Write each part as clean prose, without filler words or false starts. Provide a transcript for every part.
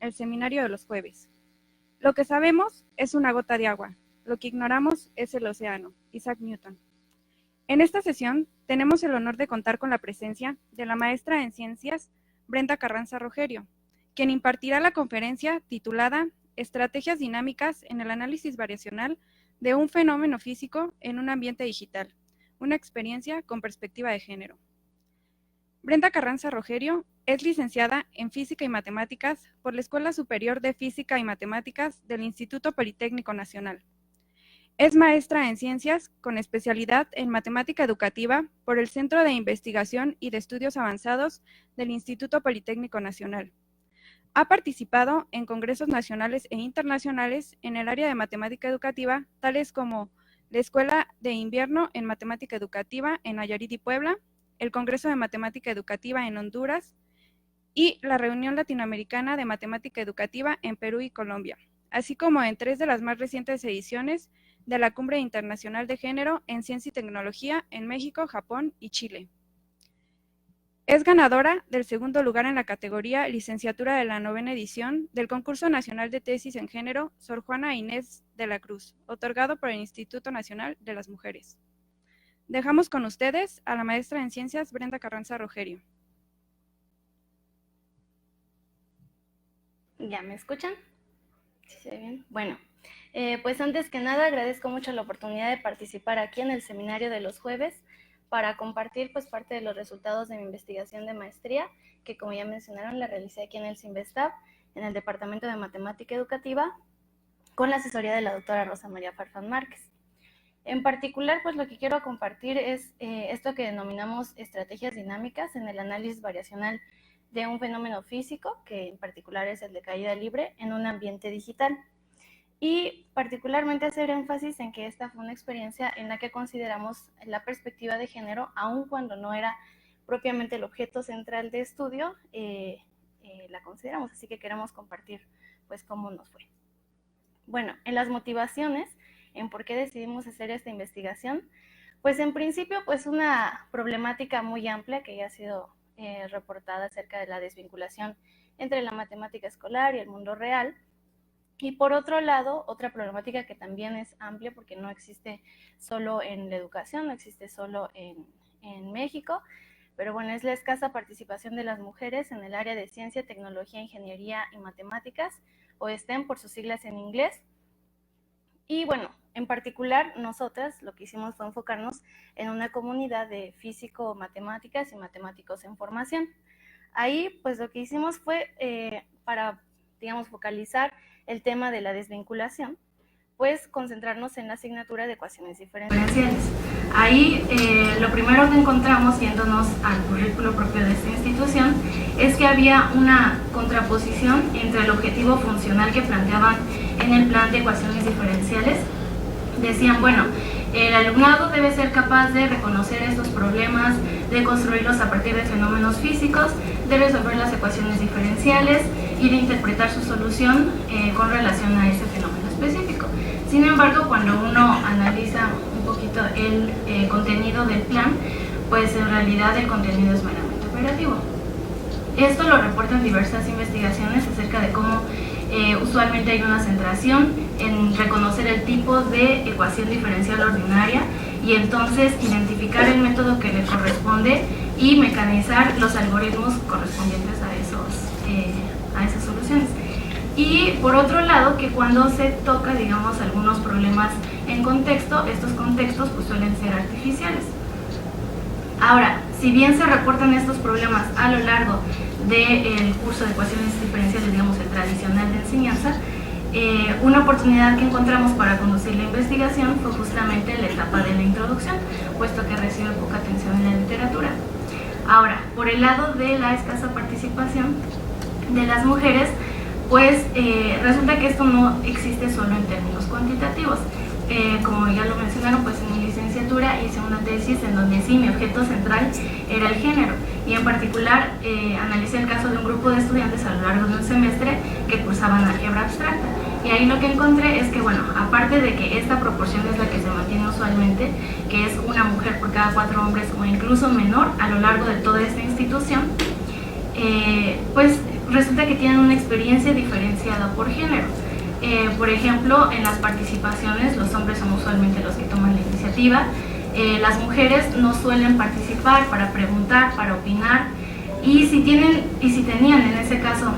el seminario de los jueves. Lo que sabemos es una gota de agua, lo que ignoramos es el océano. Isaac Newton. En esta sesión tenemos el honor de contar con la presencia de la maestra en ciencias Brenda Carranza Rogerio, quien impartirá la conferencia titulada Estrategias dinámicas en el análisis variacional de un fenómeno físico en un ambiente digital, una experiencia con perspectiva de género. Brenda Carranza Rogerio es licenciada en Física y Matemáticas por la Escuela Superior de Física y Matemáticas del Instituto Politécnico Nacional. Es maestra en Ciencias con especialidad en Matemática Educativa por el Centro de Investigación y de Estudios Avanzados del Instituto Politécnico Nacional. Ha participado en congresos nacionales e internacionales en el área de matemática educativa, tales como la Escuela de Invierno en Matemática Educativa en Nayarit y Puebla, el Congreso de Matemática Educativa en Honduras y la Reunión Latinoamericana de Matemática Educativa en Perú y Colombia, así como en 3 de las más recientes ediciones de la Cumbre Internacional de Género en Ciencia y Tecnología en México, Japón y Chile. Es ganadora del segundo lugar en la categoría Licenciatura de la 9ª edición del Concurso Nacional de Tesis en Género Sor Juana Inés de la Cruz, otorgado por el Instituto Nacional de las Mujeres. Dejamos con ustedes a la maestra en Ciencias Brenda Carranza Rogerio. ¿Ya me escuchan? ¿Sí se ve bien? Bueno, pues antes que nada agradezco mucho la oportunidad de participar aquí en el seminario de los jueves para compartir pues parte de los resultados de mi investigación de maestría, que como ya mencionaron la realicé aquí en el CINVESTAB, en el Departamento de Matemática Educativa, con la asesoría de la doctora Rosa María Farfán Márquez. En particular, pues lo que quiero compartir es esto que denominamos estrategias dinámicas en el análisis variacional de un fenómeno físico, que en particular es el de caída libre en un ambiente digital. Y particularmente hacer énfasis en que esta fue una experiencia en la que consideramos la perspectiva de género, aun cuando no era propiamente el objeto central de estudio, la consideramos, así que queremos compartir pues cómo nos fue. Bueno, en las motivaciones, en por qué decidimos hacer esta investigación, pues en principio pues una problemática muy amplia que ya ha sido reportada acerca de la desvinculación entre la matemática escolar y el mundo real. Y por otro lado, otra problemática que también es amplia porque no existe solo en la educación, no existe solo en México, pero bueno, es la escasa participación de las mujeres en el área de ciencia, tecnología, ingeniería y matemáticas, o STEM por sus siglas en inglés. Y bueno, en particular nosotras lo que hicimos fue enfocarnos en una comunidad de físico-matemáticas y matemáticos en formación. Ahí pues lo que hicimos fue para, digamos, focalizar el tema de la desvinculación, pues concentrarnos en la asignatura de ecuaciones diferenciales. Ahí lo primero que encontramos, yéndonos al currículo propio de esta institución, es que había una contraposición entre el objetivo funcional que planteaban en el plan de ecuaciones diferenciales. Decían, bueno, el alumnado debe ser capaz de reconocer estos problemas, de construirlos a partir de fenómenos físicos, de resolver las ecuaciones diferenciales y de interpretar su solución con relación a ese fenómeno específico. Sin embargo, cuando uno analiza un poquito el contenido del plan, pues en realidad el contenido es meramente operativo. Esto lo reportan diversas investigaciones acerca de cómo usualmente hay una centración en reconocer el tipo de ecuación diferencial ordinaria y entonces identificar el método que le corresponde y mecanizar los algoritmos correspondientes a esas soluciones. Y por otro lado, que cuando se toca, digamos, algunos problemas en contexto, estos contextos pues suelen ser artificiales. Ahora, si bien se reportan estos problemas a lo largo del curso de ecuaciones diferenciales, digamos, el tradicional de enseñanza, una oportunidad que encontramos para conducir la investigación fue justamente la etapa de la introducción, puesto que recibe poca atención en la literatura. Ahora, por el lado de la escasa participación de las mujeres, pues resulta que esto no existe solo en términos cuantitativos. Como ya lo mencionaron, pues en mi licenciatura hice una tesis en donde sí, mi objeto central era el género, y en particular analicé el caso de un grupo de estudiantes a lo largo de un semestre que cursaban álgebra abstracta, y ahí lo que encontré es que, bueno, aparte de que esta proporción es la que se mantiene usualmente, que es una mujer por cada 4 hombres o incluso menor a lo largo de toda esta institución, pues resulta que tienen una experiencia diferenciada por género. Por ejemplo, en las participaciones los hombres son usualmente los que toman la iniciativa, las mujeres no suelen participar para preguntar, para opinar, y si tenían en ese caso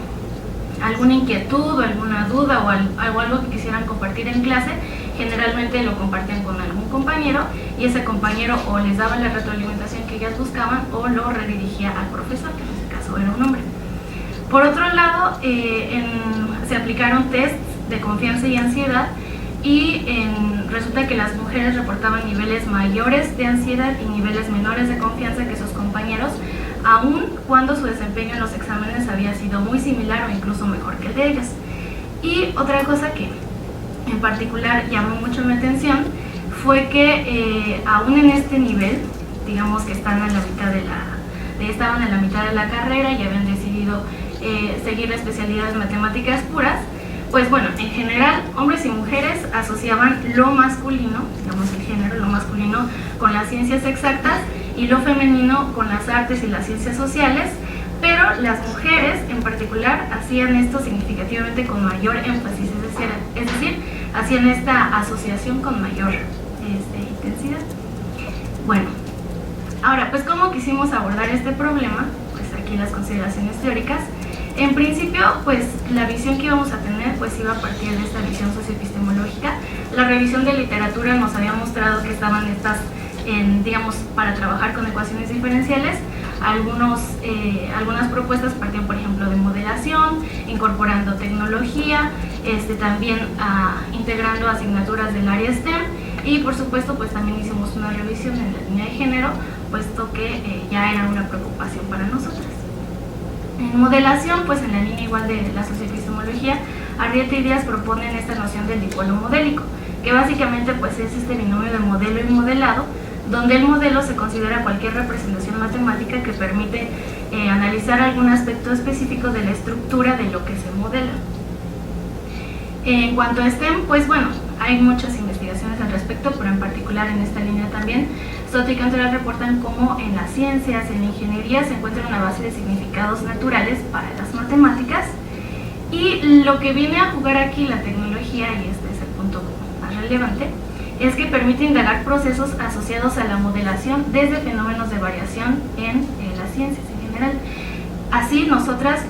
alguna inquietud o alguna duda o algo que quisieran compartir en clase, generalmente lo compartían con algún compañero y ese compañero o les daba la retroalimentación que ellas buscaban o lo redirigía al profesor, que en este caso era un hombre. Por otro lado, se aplicaron tests de confianza y ansiedad y resulta que las mujeres reportaban niveles mayores de ansiedad y niveles menores de confianza que sus compañeros, aun cuando su desempeño en los exámenes había sido muy similar o incluso mejor que el de ellas. Y otra cosa que en particular llamó mucho mi atención fue que aún en este nivel, digamos que estaban a la mitad de la carrera y habían decidido seguir la especialidad de matemáticas puras, pues bueno, en general hombres y mujeres asociaban lo masculino, digamos el género, lo masculino con las ciencias exactas y lo femenino con las artes y las ciencias sociales, pero las mujeres en particular hacían esto significativamente con mayor énfasis, es decir, hacían esta asociación con mayor intensidad. Bueno, ahora, pues ¿cómo quisimos abordar este problema? Pues aquí las consideraciones teóricas. En principio, pues la visión que íbamos a tener pues iba a partir de esta visión socioepistemológica. La revisión de literatura nos había mostrado que estaban estas, digamos, para trabajar con ecuaciones diferenciales. Algunas propuestas partían, por ejemplo, de modelación, incorporando tecnología, también integrando asignaturas del área STEM y, por supuesto, pues también hicimos una revisión en la línea de género, puesto que ya era una preocupación para nosotras. En modelación, pues en la línea igual de la socioepistemología, Arrieta y Díaz proponen esta noción del dipolo modélico, que básicamente pues es este binomio de modelo y modelado, donde el modelo se considera cualquier representación matemática que permite analizar algún aspecto específico de la estructura de lo que se modela. En cuanto a STEM, pues bueno, hay muchas investigaciones al respecto, pero en particular en esta línea también, Soto y Cantoral reportan cómo en las ciencias, en la ingeniería, se encuentra una base de significados naturales para las matemáticas, y lo que viene a jugar aquí la tecnología, y este es el punto más relevante, es que permite indagar procesos asociados a la modelación desde fenómenos de variación en las ciencias en general. Así, nosotras,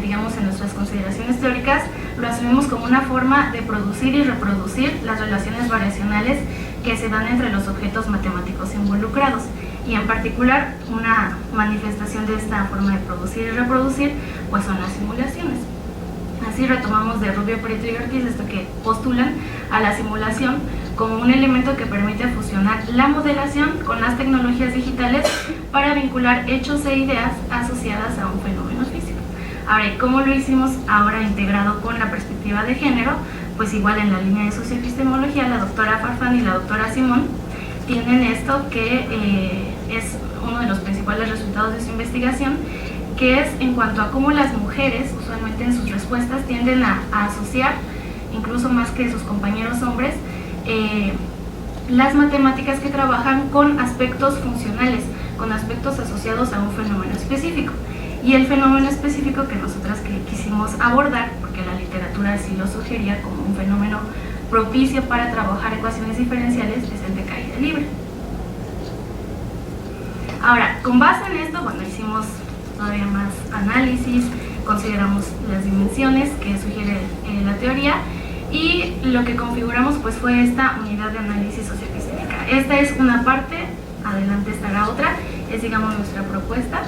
digamos, en nuestras consideraciones teóricas, lo asumimos como una forma de producir y reproducir las relaciones variacionales que se dan entre los objetos matemáticos involucrados. Y en particular, una manifestación de esta forma de producir y reproducir, pues son las simulaciones. Así retomamos de Rubio, Prieto y Ortiz esto que postulan a la simulación como un elemento que permite fusionar la modelación con las tecnologías digitales para vincular hechos e ideas asociadas a un fenómeno físico. Ahora, ¿cómo lo hicimos ahora integrado con la perspectiva de género? Pues igual en la línea de socioepistemología, la doctora Farfán y la doctora Simón tienen esto que es uno de los principales resultados de su investigación, que es en cuanto a cómo las mujeres, usualmente en sus respuestas, tienden a asociar, incluso más que sus compañeros hombres, las matemáticas que trabajan con aspectos funcionales, con aspectos asociados a un fenómeno específico. Y el fenómeno específico que nosotras quisimos abordar, porque la literatura sí lo sugería como un fenómeno propicio para trabajar ecuaciones diferenciales, es el de caída libre. Ahora, con base en esto, bueno, hicimos todavía más análisis, consideramos las dimensiones que sugiere la teoría, y lo que configuramos pues fue esta unidad de análisis socioepistémica. Esta es una parte, adelante estará otra, es digamos nuestra propuesta,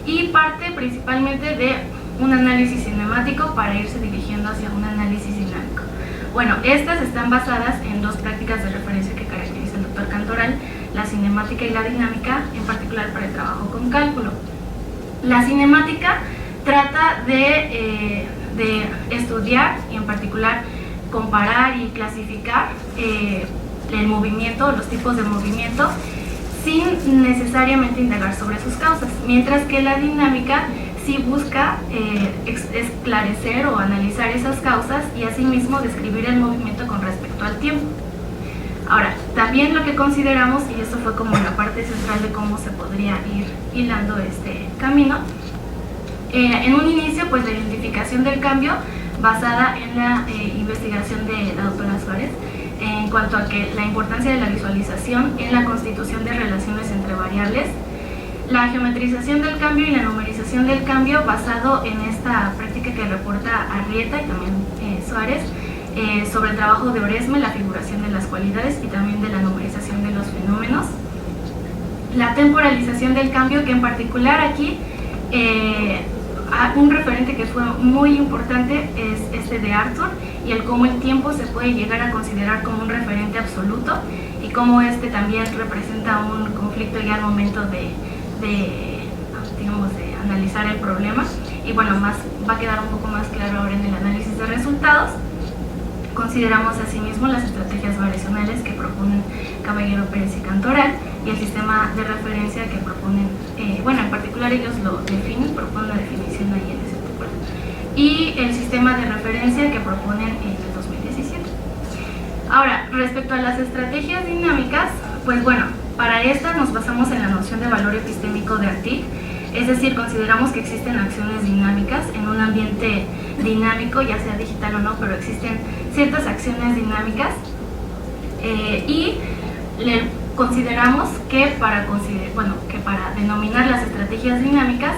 y parte principalmente de un análisis cinemático para irse dirigiendo hacia un análisis dinámico. Bueno, estas están basadas en dos prácticas de referencia que caracteriza el doctor Cantoral, la cinemática y la dinámica, en particular para el trabajo con cálculo. La cinemática trata de estudiar y en particular comparar y clasificar el movimiento, los tipos de movimiento, sin necesariamente indagar sobre sus causas, mientras que la dinámica sí busca esclarecer o analizar esas causas y asimismo describir el movimiento con respecto al tiempo. Ahora, también lo que consideramos, y esto fue como la parte central de cómo se podría ir hilando este camino, En un inicio, pues la identificación del cambio basada en la investigación de la doctora Suárez, en cuanto a que la importancia de la visualización en la constitución de relaciones entre variables, la geometrización del cambio y la numerización del cambio basado en esta práctica que reporta Arrieta y también Suárez, sobre el trabajo de Oresme, la figuración de las cualidades y también de la numerización de los fenómenos. La temporalización del cambio, que en particular aquí un referente que fue muy importante es este de Arthur, y el cómo el tiempo se puede llegar a considerar como un referente absoluto y cómo este también representa un conflicto ya al momento digamos, de analizar el problema. Y bueno, va a quedar un poco más claro ahora en el análisis de resultados. Consideramos asimismo las estrategias variacionales que proponen Caballero, Pérez y Cantoral, y el sistema de referencia que proponen, bueno, en particular ellos lo definen, proponen la definición ahí en ese artículo, y el sistema de referencia que proponen en el 2017. Ahora, respecto a las estrategias dinámicas, pues bueno, para estas nos basamos en la noción de valor epistémico de Artig, es decir, consideramos que existen acciones dinámicas en un ambiente dinámico, ya sea digital o no, pero existen ciertas acciones dinámicas y consideramos que para denominar las estrategias dinámicas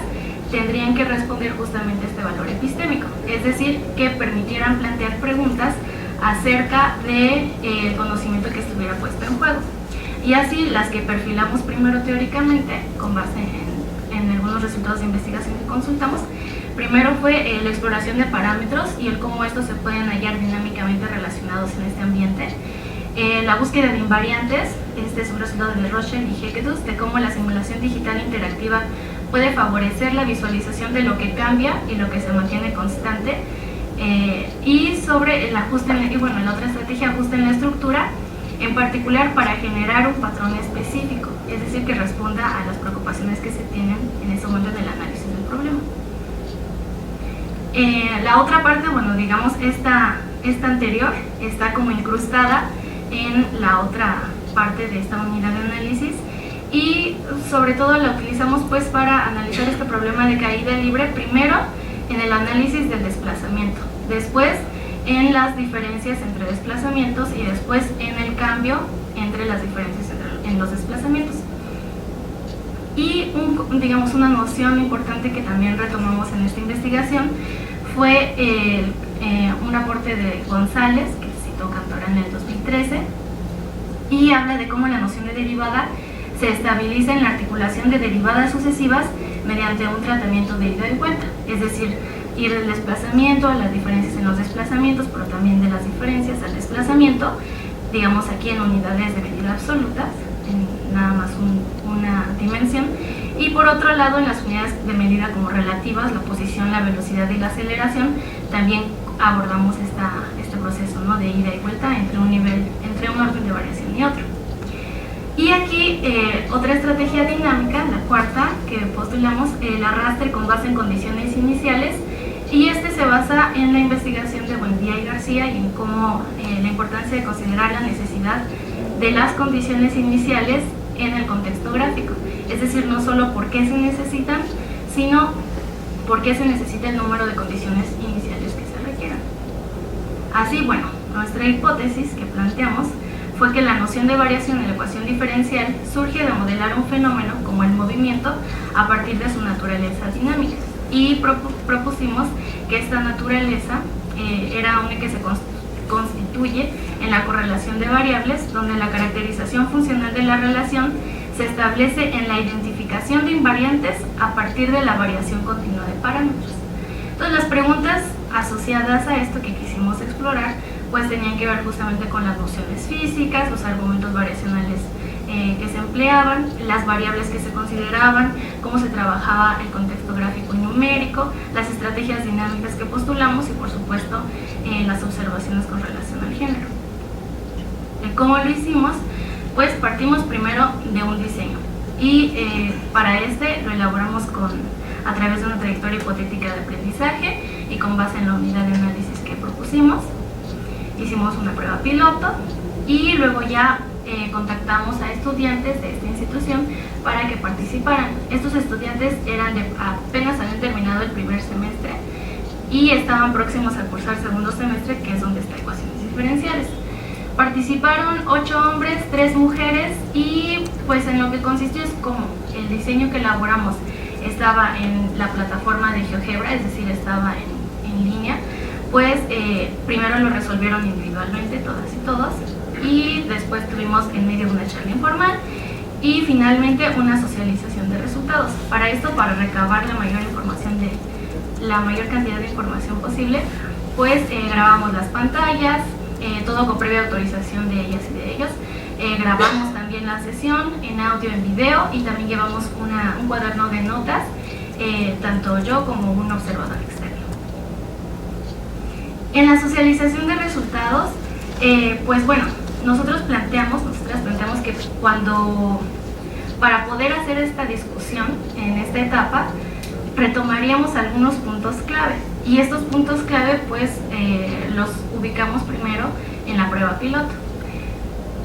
tendrían que responder justamente a este valor epistémico, es decir, que permitieran plantear preguntas acerca del conocimiento que estuviera puesto en juego. Y así las que perfilamos primero teóricamente, con base en algunos resultados de investigación que consultamos, primero fue la exploración de parámetros y el cómo estos se pueden hallar dinámicamente relacionados en este ambiente. La búsqueda de invariantes, este es un resultado de Rochelle y Hegedus, de cómo la simulación digital interactiva puede favorecer la visualización de lo que cambia y lo que se mantiene constante, y sobre el ajuste, la otra estrategia, ajuste en la estructura, en particular para generar un patrón específico, es decir, que responda a las preocupaciones que se tienen en ese momento en el análisis del problema. La otra parte, digamos esta anterior, está como incrustada en la otra parte de esta unidad de análisis, y sobre todo la utilizamos pues para analizar este problema de caída libre, primero en el análisis del desplazamiento, después en las diferencias entre desplazamientos y después en el cambio entre las diferencias en los desplazamientos. Y una noción importante que también retomamos en esta investigación fue un aporte de González, que citó Cantoral en el 2013, y habla de cómo la noción de derivada se estabiliza en la articulación de derivadas sucesivas mediante un tratamiento de ida y vuelta, es decir, ir del desplazamiento a las diferencias en los desplazamientos, pero también de las diferencias al desplazamiento, digamos aquí en unidades de medida absolutas, en nada más una dimensión, y por otro lado en las unidades de medida como relativas, la posición, la velocidad y la aceleración, también abordamos este proceso, ¿no?, de ida y vuelta entre un orden de variación y otro. Y aquí otra estrategia dinámica, la cuarta que postulamos, el arrastre con base en condiciones iniciales, y este se basa en la investigación de Buendía y García y en cómo la importancia de considerar la necesidad de las condiciones iniciales en el contexto gráfico, es decir, no solo por qué se necesitan, sino por qué se necesita el número de condiciones iniciales que se requieran. Así, nuestra hipótesis que planteamos fue que la noción de variación en la ecuación diferencial surge de modelar un fenómeno como el movimiento a partir de su naturaleza dinámica, y propusimos que esta naturaleza era una que se constituye en la correlación de variables, donde la caracterización funcional de la relación se establece en la identificación de invariantes a partir de la variación continua de parámetros. Entonces, las preguntas asociadas a esto que quisimos explorar pues tenían que ver justamente con las nociones físicas, los argumentos variacionales que se empleaban, las variables que se consideraban, cómo se trabajaba el contexto gráfico y numérico, las estrategias dinámicas que postulamos y por supuesto las observaciones con relación al género. ¿Cómo lo hicimos? Pues partimos primero de un diseño y para este lo elaboramos a través de una trayectoria hipotética de aprendizaje y con base en la unidad de análisis que propusimos. Hicimos una prueba piloto y luego ya contactamos a estudiantes de esta institución para que participaran. Estos estudiantes apenas habían terminado el primer y estaban próximos a cursar segundo semestre, que es donde está ecuaciones diferenciales. Participaron 8 hombres, 3 mujeres, y pues en lo que consistió es como el diseño que elaboramos estaba en la plataforma de GeoGebra, es decir, estaba en línea, pues primero lo resolvieron individualmente todas y todos, y después tuvimos en medio una charla informal y finalmente una socialización de resultados. Para esto, para recabar la mayor cantidad de información posible, pues grabamos las pantallas, todo con previa autorización de ellas y de ellos. Grabamos también la sesión en audio, en video, y también llevamos un cuaderno de notas, tanto yo como un observador externo. En la socialización de resultados, pues bueno, nosotras planteamos que para poder hacer esta discusión en esta etapa, retomaríamos algunos puntos clave, y estos puntos clave pues los ubicamos primero en la prueba piloto.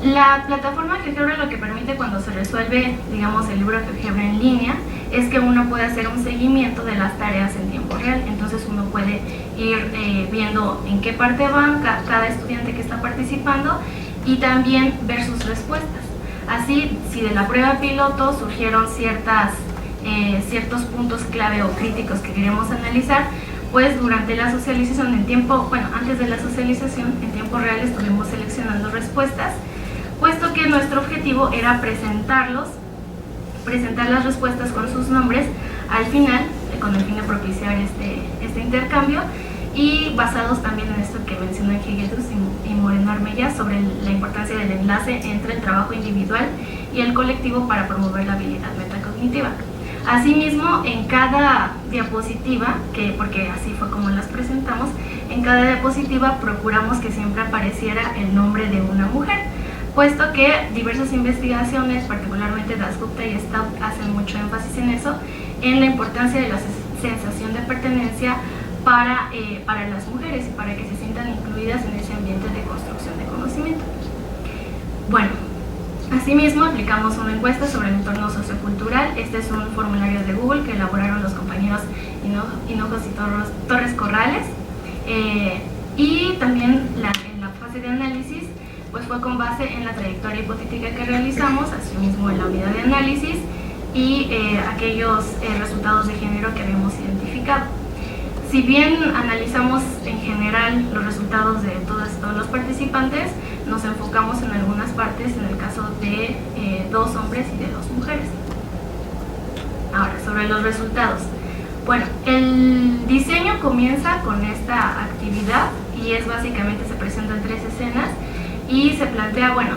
La plataforma GeoGebra lo que permite cuando se resuelve, digamos, el libro GeoGebra en línea, es que uno puede hacer un seguimiento de las tareas en tiempo real. Entonces uno puede ir viendo en qué parte van cada estudiante que está participando y también ver sus respuestas. Así, si de la prueba piloto surgieron ciertos puntos clave o críticos que queremos analizar, pues durante la socialización antes de la socialización en tiempo real estuvimos seleccionando respuestas, puesto que nuestro objetivo era presentar las respuestas con sus nombres al final, con el fin de propiciar este intercambio, y basados también en esto que mencionan Higuetus y Moreno Armella sobre la importancia del enlace entre el trabajo individual y el colectivo para promover la habilidad metacognitiva. Asimismo, en cada diapositiva, porque así fue como las presentamos, en cada diapositiva procuramos que siempre apareciera el nombre de una mujer, puesto que diversas investigaciones, particularmente Dasgupta y Stout, hacen mucho énfasis en eso, en la importancia de la sensación de pertenencia para las mujeres y para que se sientan incluidas en ese ambiente de construcción de conocimiento. Bueno, asimismo aplicamos una encuesta sobre el entorno sociocultural. Este es un formulario de Google que elaboraron los compañeros Hinojos y Torres Corrales, y también en la fase de análisis pues fue con base en la trayectoria hipotética que realizamos, asimismo en la unidad de análisis y aquellos resultados de género que habíamos identificado. Si bien analizamos en general los resultados de todos los participantes, nos enfocamos en algunas partes, en el caso de 2 hombres y de 2 mujeres. Ahora, sobre los resultados. Bueno, el diseño comienza con esta actividad y es básicamente, se presentan 3 escenas y se plantea, bueno,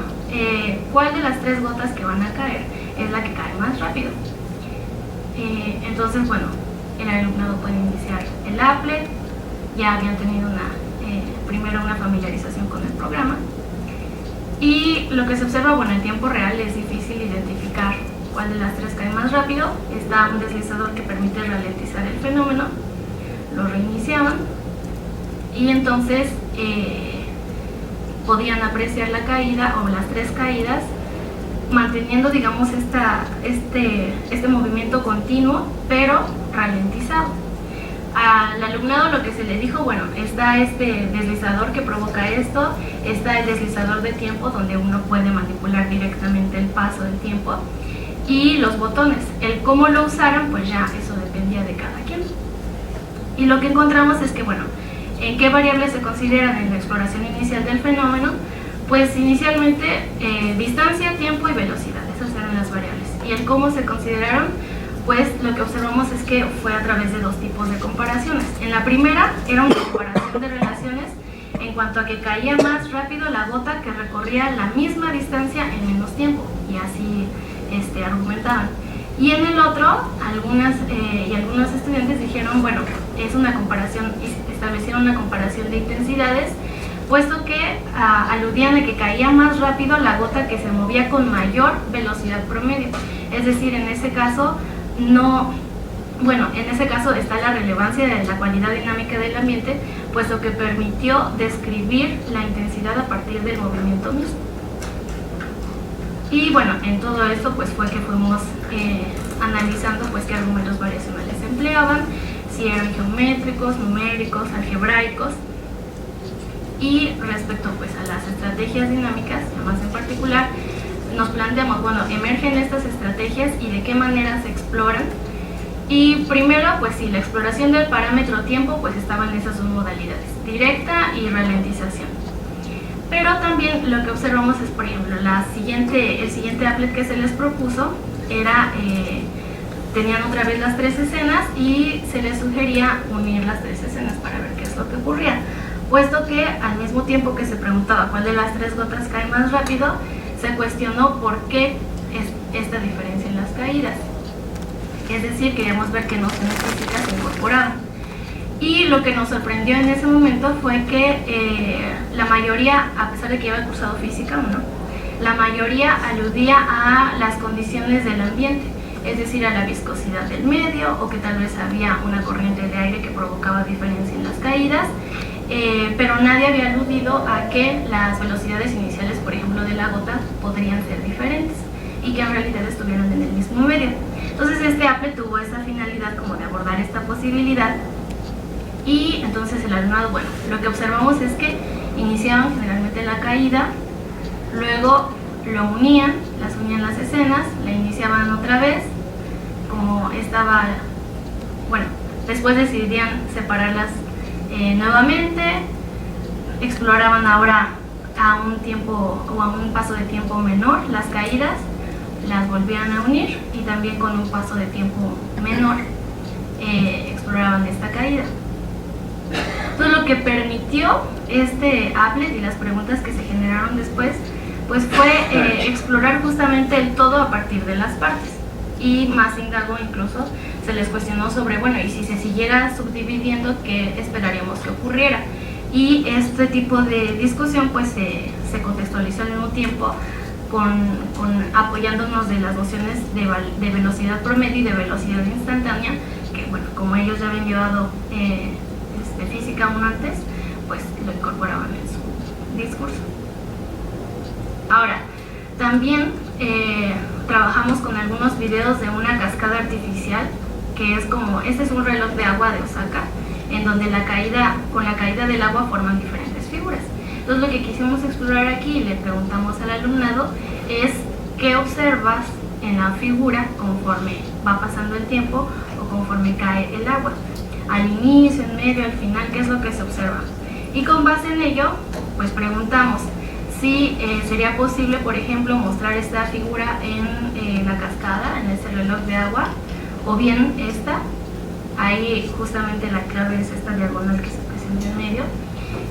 ¿cuál de las 3 gotas que van a caer es la que cae más rápido? Entonces, bueno, el alumnado puede iniciar el applet, ya habían tenido primero una familiarización con el programa, y lo que se observa, bueno, en tiempo real es difícil identificar cuál de las 3 cae más rápido. Está un deslizador que permite ralentizar el fenómeno, lo reiniciaban y entonces podían apreciar la caída o las 3 caídas, manteniendo, digamos, este movimiento continuo, pero ralentizado. Al alumnado lo que se le dijo, bueno, está este deslizador que provoca esto, está el deslizador de tiempo donde uno puede manipular directamente el paso del tiempo, y los botones. El cómo lo usaran, pues ya eso dependía de cada quien. Y lo que encontramos es que, bueno, ¿en qué variables se consideran en la exploración inicial del fenómeno? Pues inicialmente distancia, tiempo y velocidad, esas eran las variables. Y el cómo se consideraron, pues lo que observamos es que fue a través de 2 tipos de comparaciones. En la primera era una comparación de relaciones en cuanto a que caía más rápido la gota que recorría la misma distancia en menos tiempo, y así argumentaban. Y en el otro, algunos estudiantes dijeron, bueno, es una comparación, establecieron una comparación de intensidades, puesto que aludían a que caía más rápido la gota que se movía con mayor velocidad promedio. Es decir, en ese caso está la relevancia de la cualidad dinámica del ambiente, puesto que permitió describir la intensidad a partir del movimiento mismo. Y bueno, en todo esto pues fue que fuimos analizando pues qué argumentos variacionales se empleaban, si eran geométricos, numéricos, algebraicos. Y respecto pues a las estrategias dinámicas, más en particular, nos planteamos, bueno, emergen estas estrategias y de qué manera se exploran. Y primero, pues sí, la exploración del parámetro tiempo, pues estaban esas dos modalidades, directa y ralentización. Pero también lo que observamos es, por ejemplo, el siguiente applet que se les propuso era, tenían otra vez las 3 escenas y se les sugería unir las 3 escenas para ver qué es lo que ocurría, puesto que al mismo tiempo que se preguntaba cuál de las 3 gotas cae más rápido, se cuestionó por qué es esta diferencia en las caídas. Es decir, queríamos ver que nociones físicas se incorporaban. Y lo que nos sorprendió en ese momento fue que la mayoría, a pesar de que yo había cursado física o no, la mayoría aludía a las condiciones del ambiente, es decir, a la viscosidad del medio, o que tal vez había una corriente de aire que provocaba diferencia en las caídas, pero nadie había aludido a que las velocidades iniciales, por ejemplo, de la gota podrían ser diferentes y que en realidad estuvieran en el mismo medio. Entonces este applet tuvo esa finalidad como de abordar esta posibilidad, y entonces el alumnado, bueno, lo que observamos es que iniciaban generalmente la caída, luego lo unían las escenas, la iniciaban otra vez, como estaba, bueno, después decidían separarlas nuevamente, exploraban ahora a un tiempo o a un paso de tiempo menor las caídas, las volvían a unir y también con un paso de tiempo menor exploraban esta caída. Entonces lo que permitió este applet y las preguntas que se generaron después, pues fue explorar justamente el todo a partir de las partes. Y más indago, incluso se les cuestionó sobre, bueno, y si se siguiera subdividiendo, ¿qué esperaríamos que ocurriera? Y este tipo de discusión pues se contextualizó al mismo tiempo apoyándonos de las nociones de velocidad promedio y de velocidad instantánea, que bueno, como ellos ya habían llevado física aún antes, pues lo incorporaban en su discurso. Ahora, también trabajamos con algunos videos de una cascada artificial, que es como, este es un reloj de agua de Osaka, en donde con la caída del agua forman diferentes figuras. Entonces lo que quisimos explorar aquí, y le preguntamos al alumnado, es qué observas en la figura conforme va pasando el tiempo o conforme cae el agua. Al inicio, en medio, al final, ¿qué es lo que se observa? Y con base en ello, pues preguntamos si sería posible, por ejemplo, mostrar esta figura en la cascada, en ese reloj de agua, o bien esta, ahí justamente la clave es esta diagonal que se presenta en medio,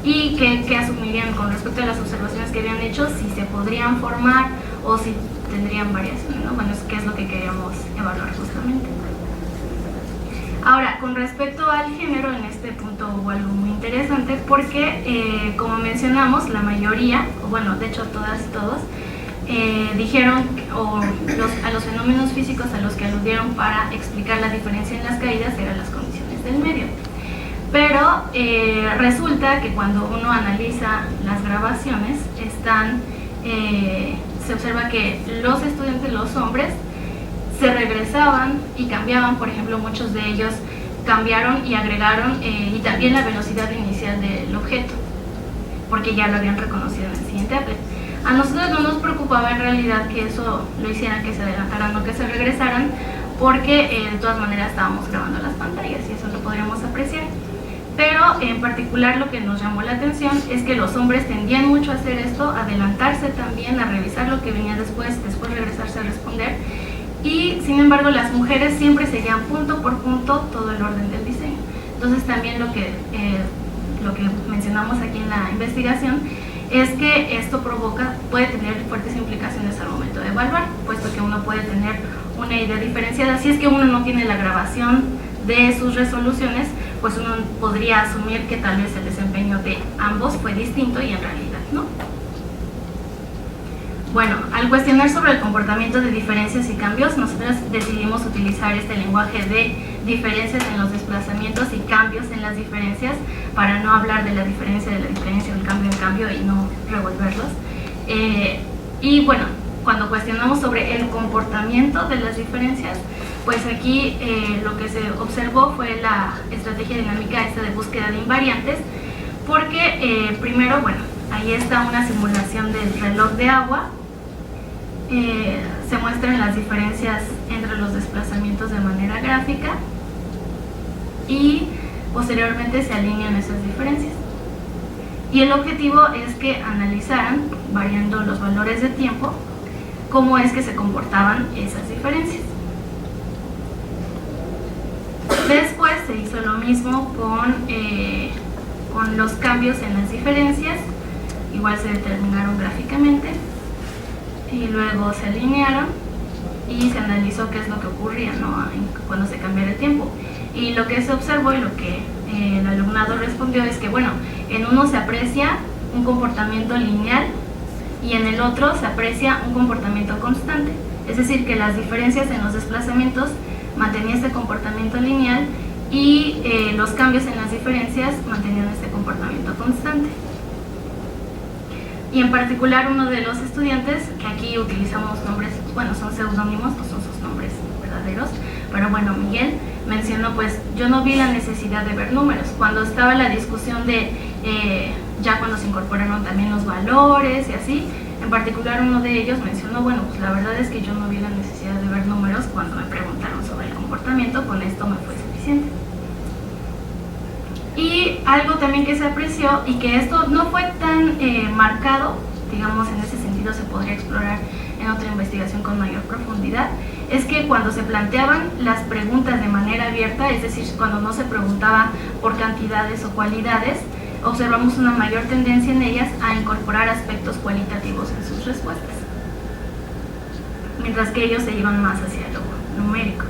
y que asumirían con respecto a las observaciones que habían hecho, si se podrían formar o si tendrían variaciones, ¿no? Bueno, ¿qué es lo que queríamos evaluar justamente? Ahora, con respecto al género, en este punto hubo algo muy interesante porque, como mencionamos, la mayoría, o bueno, de hecho todas y todos, dijeron, a los fenómenos físicos a los que aludieron para explicar la diferencia en las caídas eran las condiciones del medio. Pero resulta que cuando uno analiza las grabaciones, se observa que los estudiantes, los hombres, se regresaban y cambiaban. Por ejemplo, muchos de ellos cambiaron y agregaron y también la velocidad inicial del objeto, porque ya lo habían reconocido en el siguiente applet. A nosotros no nos preocupaba en realidad que eso lo hicieran, que se adelantaran o que se regresaran, porque de todas maneras estábamos grabando las pantallas y eso lo podríamos apreciar. Pero en particular lo que nos llamó la atención es que los hombres tendían mucho a hacer esto, a adelantarse también, a revisar lo que venía después regresarse a responder. Y sin embargo las mujeres siempre seguían punto por punto todo el orden del diseño. Entonces también lo que mencionamos aquí en la investigación es que esto puede tener fuertes implicaciones al momento de evaluar, puesto que uno puede tener una idea diferenciada. Si es que uno no tiene la grabación de sus resoluciones, pues uno podría asumir que tal vez el desempeño de ambos fue distinto y en realidad no. Bueno, al cuestionar sobre el comportamiento de diferencias y cambios, nosotros decidimos utilizar este lenguaje de diferencias en los desplazamientos y cambios en las diferencias, para no hablar de la diferencia, del cambio en cambio y no revolverlos. Y bueno, cuando cuestionamos sobre el comportamiento de las diferencias, pues aquí lo que se observó fue la estrategia dinámica esta de búsqueda de invariantes, porque primero, bueno, ahí está una simulación del reloj de agua. Se muestran las diferencias entre los desplazamientos de manera gráfica y posteriormente se alinean esas diferencias. Y el objetivo es que analizaran, variando los valores de tiempo, cómo es que se comportaban esas diferencias. Después se hizo lo mismo con los cambios en las diferencias, igual se determinaron gráficamente y luego se alinearon y se analizó qué es lo que ocurría, ¿no?, cuando se cambiara el tiempo. Y lo que se observó y lo que el alumnado respondió es que, bueno, en uno se aprecia un comportamiento lineal y en el otro se aprecia un comportamiento constante. Es decir, que las diferencias en los desplazamientos mantenían este comportamiento lineal y los cambios en las diferencias mantenían este comportamiento constante. Y en particular uno de los estudiantes, que aquí utilizamos nombres, bueno, son seudónimos, no son sus nombres verdaderos, pero bueno, Miguel mencionó, pues yo no vi la necesidad de ver números. Cuando estaba la discusión de ya cuando se incorporaron también los valores y así, en particular uno de ellos mencionó, bueno, pues la verdad es que yo no vi la necesidad de ver números cuando me preguntaron sobre el comportamiento, con esto me fue suficiente. Y algo también que se apreció, y que esto no fue tan marcado, digamos, en ese sentido se podría explorar en otra investigación con mayor profundidad, es que cuando se planteaban las preguntas de manera abierta, es decir, cuando no se preguntaba por cantidades o cualidades, observamos una mayor tendencia en ellas a incorporar aspectos cualitativos en sus respuestas, mientras que ellos se iban más hacia lo numérico.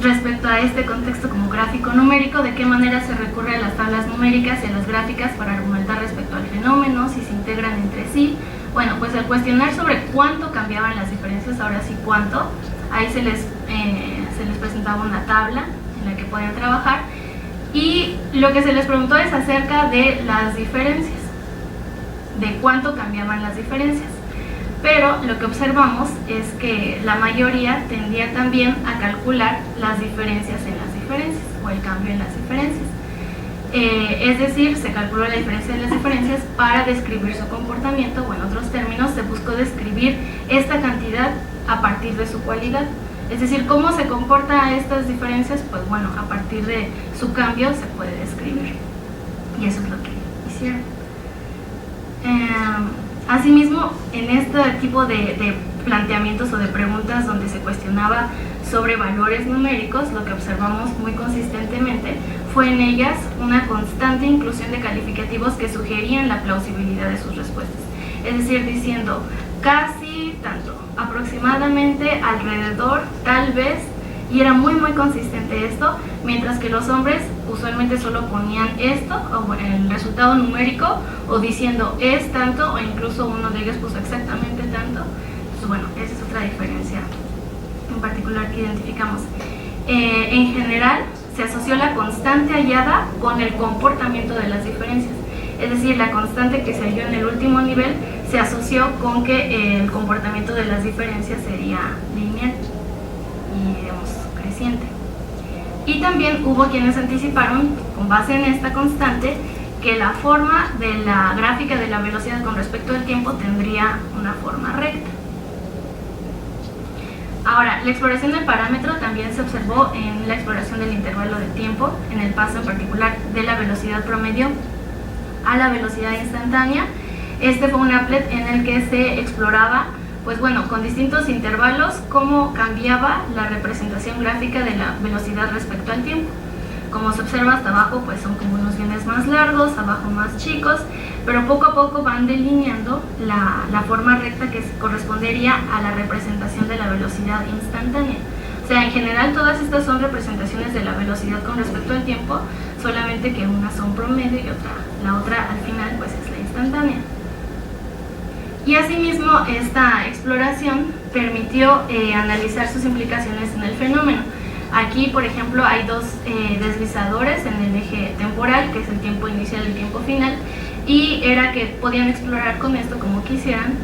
Respecto a este contexto como gráfico numérico, ¿de qué manera se recurre a las tablas numéricas y a las gráficas para argumentar respecto al fenómeno, si se integran entre sí? Bueno, pues al cuestionar sobre cuánto cambiaban las diferencias, ahora sí cuánto, ahí se les presentaba una tabla en la que podían trabajar, y lo que se les preguntó es acerca de las diferencias, de cuánto cambiaban las diferencias. Pero lo que observamos es que la mayoría tendía también a calcular las diferencias en las diferencias, o el cambio en las diferencias. Es decir, se calculó la diferencia de las diferencias para describir su comportamiento, o en otros términos, se buscó describir esta cantidad a partir de su cualidad. Es decir, ¿cómo se comportan estas diferencias? Pues bueno, a partir de su cambio se puede describir. Y eso es lo que hicieron. Asimismo, en este tipo de planteamientos o de preguntas donde se cuestionaba sobre valores numéricos, lo que observamos muy consistentemente fue en ellas una constante inclusión de calificativos que sugerían la plausibilidad de sus respuestas. Es decir, diciendo casi tanto, aproximadamente, alrededor, tal vez, y era muy consistente esto, mientras que los hombres usualmente solo ponían esto, o el resultado numérico, o diciendo es tanto, o incluso uno de ellos puso exactamente tanto. Entonces, bueno, esa es otra diferencia en particular que identificamos. En general, se asoció la constante hallada con el comportamiento de las diferencias. Es decir, la constante que se halló en el último nivel se asoció con que el comportamiento de las diferencias sería lineal y, digamos, creciente. Y también hubo quienes anticiparon, con base en esta constante, que la forma de la gráfica de la velocidad con respecto al tiempo tendría una forma recta. Ahora, la exploración del parámetro también se observó en la exploración del intervalo de tiempo, en el paso en particular de la velocidad promedio a la velocidad instantánea. Este fue un applet en el que se exploraba, pues bueno, con distintos intervalos, cómo cambiaba la representación gráfica de la velocidad respecto al tiempo. Como se observa hasta abajo, pues son como unos bienes más largos, abajo más chicos, pero poco a poco van delineando la forma recta que correspondería a la representación de la velocidad instantánea. O sea, en general todas estas son representaciones de la velocidad con respecto al tiempo, solamente que unas son promedio y la otra al final pues es la instantánea. Y asimismo esta exploración permitió analizar sus implicaciones en el fenómeno. Aquí, por ejemplo, hay dos deslizadores en el eje temporal, que es el tiempo inicial y el tiempo final, y era que podían explorar con esto como quisieran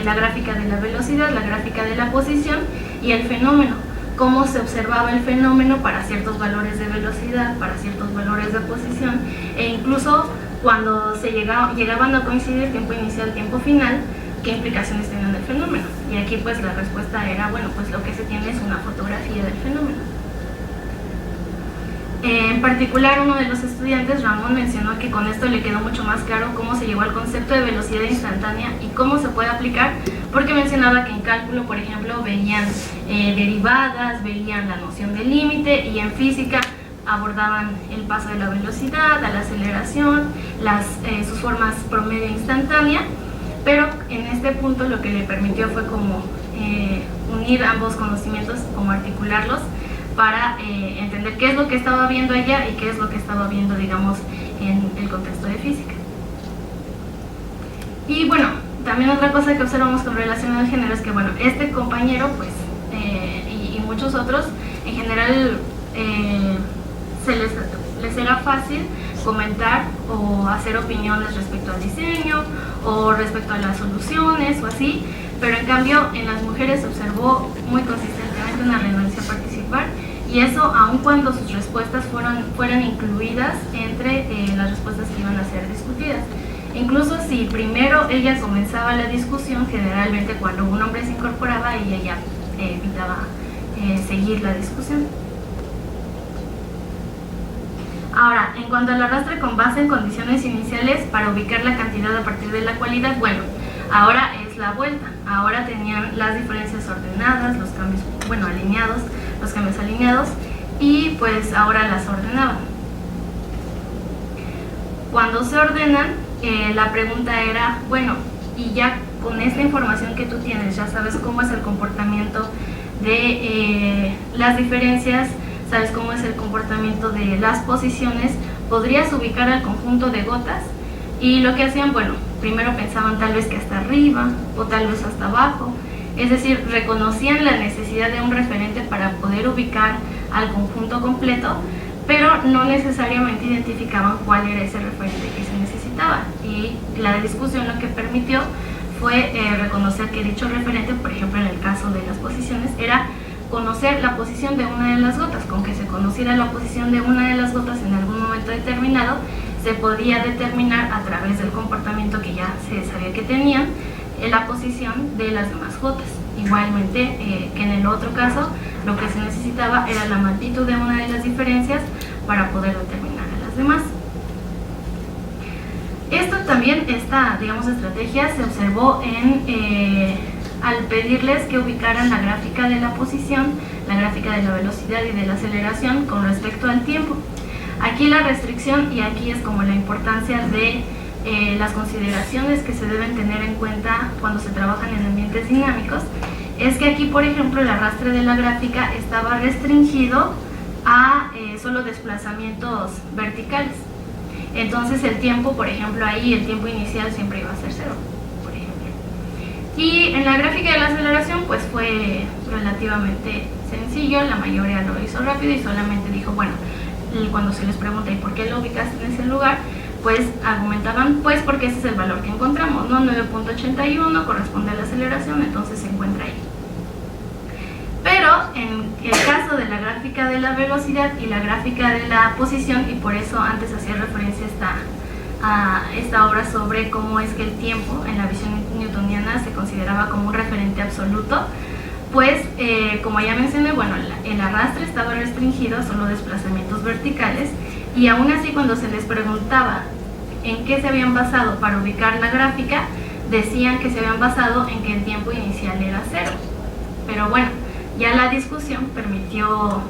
la gráfica de la velocidad, la gráfica de la posición, y el fenómeno, cómo se observaba el fenómeno para ciertos valores de velocidad, para ciertos valores de posición, e incluso cuando se llegaban a coincidir tiempo inicial, tiempo final, qué implicaciones tenían el fenómeno. Y aquí pues la respuesta era, bueno, pues lo que se tiene es una fotografía del fenómeno. En particular, uno de los estudiantes, Ramón, mencionó que con esto le quedó mucho más claro cómo se llegó al concepto de velocidad instantánea y cómo se puede aplicar, porque mencionaba que en cálculo, por ejemplo, veían derivadas, veían la noción de límite, y en física abordaban el paso de la velocidad, a la aceleración, sus formas promedio e instantánea, pero en este punto lo que le permitió fue como unir ambos conocimientos, como articularlos, para entender qué es lo que estaba viendo ella y qué es lo que estaba viendo, digamos, en el contexto de física. Y bueno, también otra cosa que observamos con relación al género es que, bueno, este compañero, pues, y muchos otros, en general, les era fácil comentar o hacer opiniones respecto al diseño o respecto a las soluciones o así, pero en cambio en las mujeres se observó muy consistentemente una renuncia a participar, y eso aun cuando sus respuestas fueran incluidas entre las respuestas que iban a ser discutidas. Incluso si primero ella comenzaba la discusión, generalmente cuando un hombre se incorporaba, ella ya evitaba seguir la discusión. Ahora, en cuanto al arrastre con base en condiciones iniciales para ubicar la cantidad a partir de la cualidad, bueno, ahora es la vuelta. Ahora tenían las diferencias ordenadas, los cambios, bueno, alineados, los cambios alineados, y pues ahora las ordenaban. Cuando se ordenan, la pregunta era, bueno, y ya con esta información que tú tienes, ya sabes cómo es el comportamiento de las diferencias, sabes cómo es el comportamiento de las posiciones, podrías ubicar al conjunto de gotas. Y lo que hacían, bueno, primero pensaban tal vez que hasta arriba o tal vez hasta abajo, es decir, reconocían la necesidad de un referente para poder ubicar al conjunto completo, pero no necesariamente identificaban cuál era ese referente que se necesitaba. Y la discusión lo que permitió fue reconocer que dicho referente, por ejemplo en el caso de las posiciones, era conocer la posición de una de las gotas. Con que se conociera la posición de una de las gotas en algún momento determinado, se podía determinar a través del comportamiento que ya se sabía que tenían la posición de las demás gotas. Igualmente que en el otro caso, lo que se necesitaba era la magnitud de una de las diferencias para poder determinar a las demás. Esto también, esta, digamos, estrategia se observó al pedirles que ubicaran la gráfica de la posición, la gráfica de la velocidad y de la aceleración con respecto al tiempo. Aquí la restricción, y aquí es como la importancia de las consideraciones que se deben tener en cuenta cuando se trabajan en ambientes dinámicos, es que aquí, por ejemplo, el arrastre de la gráfica estaba restringido a solo desplazamientos verticales. Entonces el tiempo, por ejemplo, ahí el tiempo inicial siempre iba a ser 0, por ejemplo. Y en la gráfica de la aceleración pues fue relativamente sencillo, la mayoría lo hizo rápido y solamente dijo, bueno, cuando se les pregunta ¿y por qué lo ubicaste en ese lugar? Pues argumentaban, pues porque ese es el valor que encontramos, ¿no? 9.81 corresponde a la aceleración, entonces se encuentra ahí. Pero en el caso de la gráfica de la velocidad y la gráfica de la posición, y por eso antes hacía referencia a esta obra sobre cómo es que el tiempo en la visión newtoniana se consideraba como un referente absoluto, pues como ya mencioné, bueno, el arrastre estaba restringido a solo desplazamientos verticales, y aún así cuando se les preguntaba en qué se habían basado para ubicar la gráfica, decían que se habían basado en que el tiempo inicial era 0. Pero bueno, ya la discusión permitió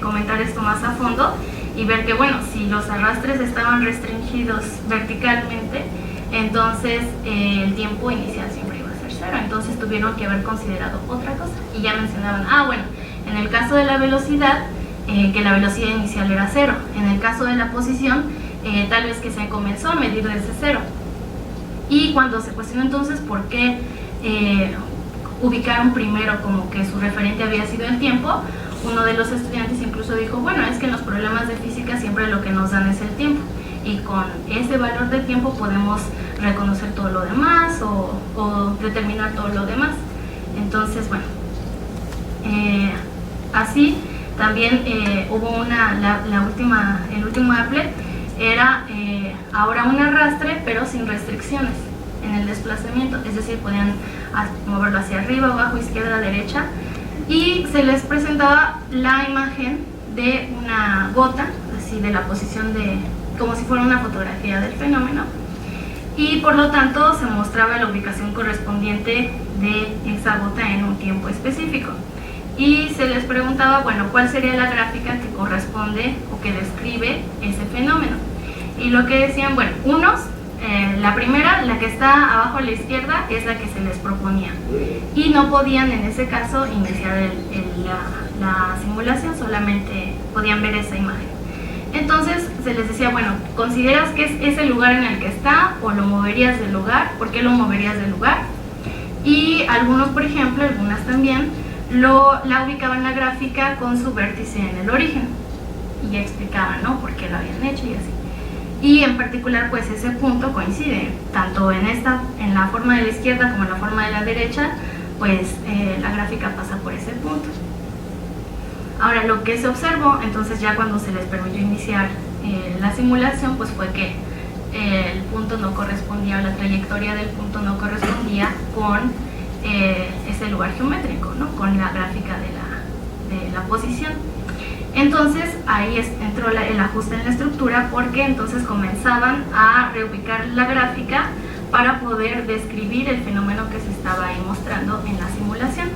comentar esto más a fondo y ver que, bueno, si los arrastres estaban restringidos verticalmente, entonces el tiempo inicial siempre iba a ser 0. Entonces tuvieron que haber considerado otra cosa y ya mencionaban, bueno, en el caso de la velocidad, que la velocidad inicial era 0. En el caso de la posición, tal vez que se comenzó a medir desde 0. Y cuando se cuestionó entonces por qué ubicaron primero como que su referente había sido el tiempo, uno de los estudiantes incluso dijo, bueno, es que en los problemas de física siempre lo que nos dan es el tiempo, y con ese valor de tiempo podemos reconocer todo lo demás o determinar todo lo demás. Entonces, bueno, Así, también hubo el último applet era ahora un arrastre, pero sin restricciones en el desplazamiento, es decir, podían moverlo hacia arriba, abajo, izquierda, derecha, y se les presentaba la imagen de una gota, así de la posición como si fuera una fotografía del fenómeno, y por lo tanto se mostraba la ubicación correspondiente de esa gota en un tiempo específico. Y se les preguntaba, bueno, ¿cuál sería la gráfica que corresponde o que describe ese fenómeno? Y lo que decían, bueno, la primera, la que está abajo a la izquierda, es la que se les proponía. Y no podían en ese caso iniciar la simulación, solamente podían ver esa imagen. Entonces se les decía, bueno, ¿consideras que es ese lugar en el que está o lo moverías del lugar? ¿Por qué lo moverías del lugar? Y algunos, por ejemplo, algunas también, la ubicaban la gráfica con su vértice en el origen y explicaban, ¿no?, por qué lo habían hecho y así. Y en particular, pues ese punto coincide tanto en la forma de la izquierda como en la forma de la derecha, pues la gráfica pasa por ese punto. Ahora, lo que se observó, entonces ya cuando se les permitió iniciar la simulación, pues fue que el punto no correspondía, la trayectoria del punto no correspondía con ese lugar geométrico, ¿no?, con la gráfica de la posición. Entonces ahí entró el ajuste en la estructura, porque entonces comenzaban a reubicar la gráfica para poder describir el fenómeno que se estaba ahí mostrando en la simulación.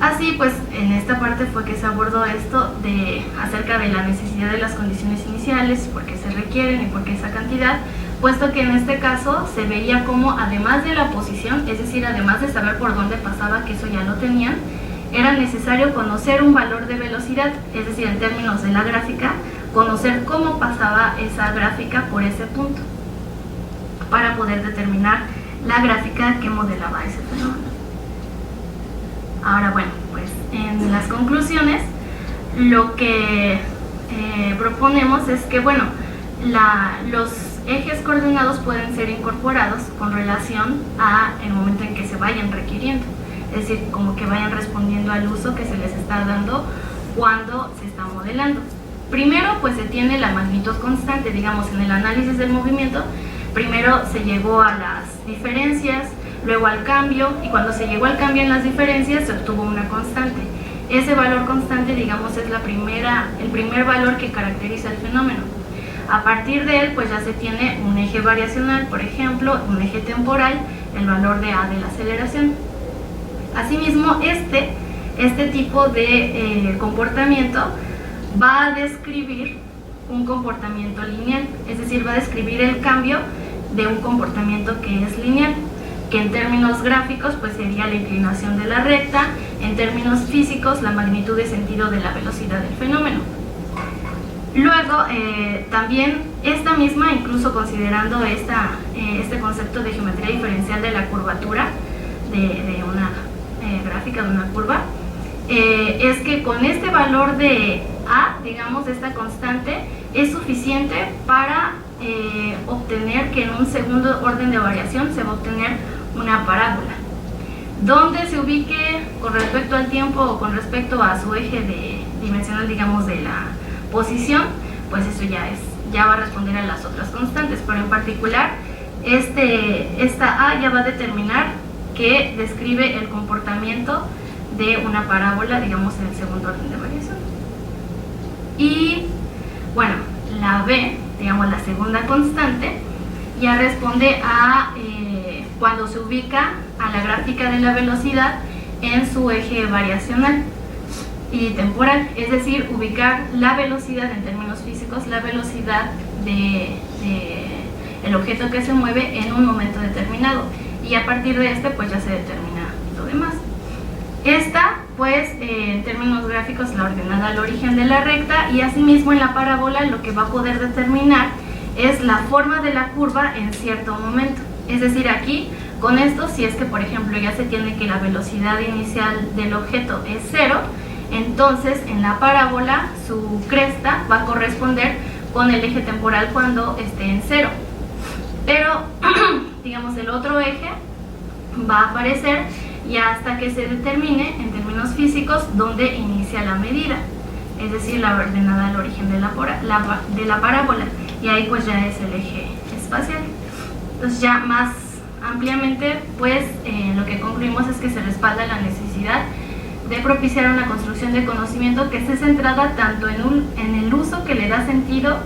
Así pues, en esta parte fue que se abordó esto acerca de la necesidad de las condiciones iniciales, por qué se requieren y por qué esa cantidad, puesto que en este caso se veía como, además de la posición, es decir, además de saber por dónde pasaba, que eso ya lo tenían, era necesario conocer un valor de velocidad, es decir, en términos de la gráfica, conocer cómo pasaba esa gráfica por ese punto, para poder determinar la gráfica que modelaba ese fenómeno. Ahora, bueno, pues en las conclusiones, lo que proponemos es que, bueno, los ejes coordenados pueden ser incorporados con relación al momento en que se vayan requiriendo, es decir, como que vayan respondiendo al uso que se les está dando cuando se está modelando. Primero, pues se tiene la magnitud constante, digamos, en el análisis del movimiento. Primero se llegó a las diferencias, luego al cambio, y cuando se llegó al cambio en las diferencias se obtuvo una constante. Ese valor constante, digamos, es el primer valor que caracteriza el fenómeno. A partir de él, pues ya se tiene un eje variacional, por ejemplo, un eje temporal, el valor de A de la aceleración. Asimismo, este tipo de comportamiento va a describir un comportamiento lineal, es decir, va a describir el cambio de un comportamiento que es lineal, que en términos gráficos pues sería la inclinación de la recta, en términos físicos la magnitud de sentido de la velocidad del fenómeno. Luego, también esta misma, incluso considerando este concepto de geometría diferencial de la curvatura, de una gráfica de una curva, es que con este valor de A, digamos, esta constante, es suficiente para obtener que en un segundo orden de variación se va a obtener una parábola. Donde se ubique con respecto al tiempo o con respecto a su eje dimensional, digamos, de la posición, pues eso ya va a responder a las otras constantes, pero en particular esta A ya va a determinar que describe el comportamiento de una parábola, digamos, en el segundo orden de variación. Y bueno, la B, digamos, la segunda constante, ya responde a cuando se ubica a la gráfica de la velocidad en su eje variacional y temporal, es decir, ubicar la velocidad en términos físicos, la velocidad del objeto que se mueve en un momento determinado, y a partir de pues ya se determina lo demás. Esta, pues, en términos gráficos, la ordenada al origen de la recta, y asimismo en la parábola lo que va a poder determinar es la forma de la curva en cierto momento. Es decir, aquí, con esto, si es que, por ejemplo, ya se tiene que la velocidad inicial del objeto es 0, entonces en la parábola su cresta va a corresponder con el eje temporal cuando esté en 0. Pero, digamos, el otro eje va a aparecer ya hasta que se determine, en términos fenómenos físicos donde inicia la medida, es decir, la ordenada al origen de la parábola, y ahí pues ya es el eje espacial. Entonces ya más ampliamente pues lo que concluimos es que se respalda la necesidad de propiciar una construcción de conocimiento que esté centrada tanto en el uso que le da sentido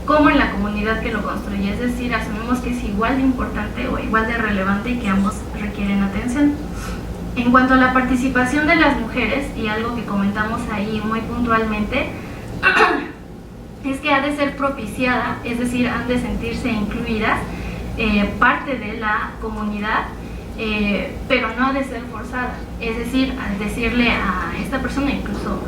como en la comunidad que lo construye, es decir, asumimos que es igual de importante o igual de relevante y que ambos requieren atención. En cuanto a la participación de las mujeres, y algo que comentamos ahí muy puntualmente, es que ha de ser propiciada, es decir, han de sentirse incluidas, parte de la comunidad, pero no ha de ser forzada, es decir, al decirle a esta persona, incluso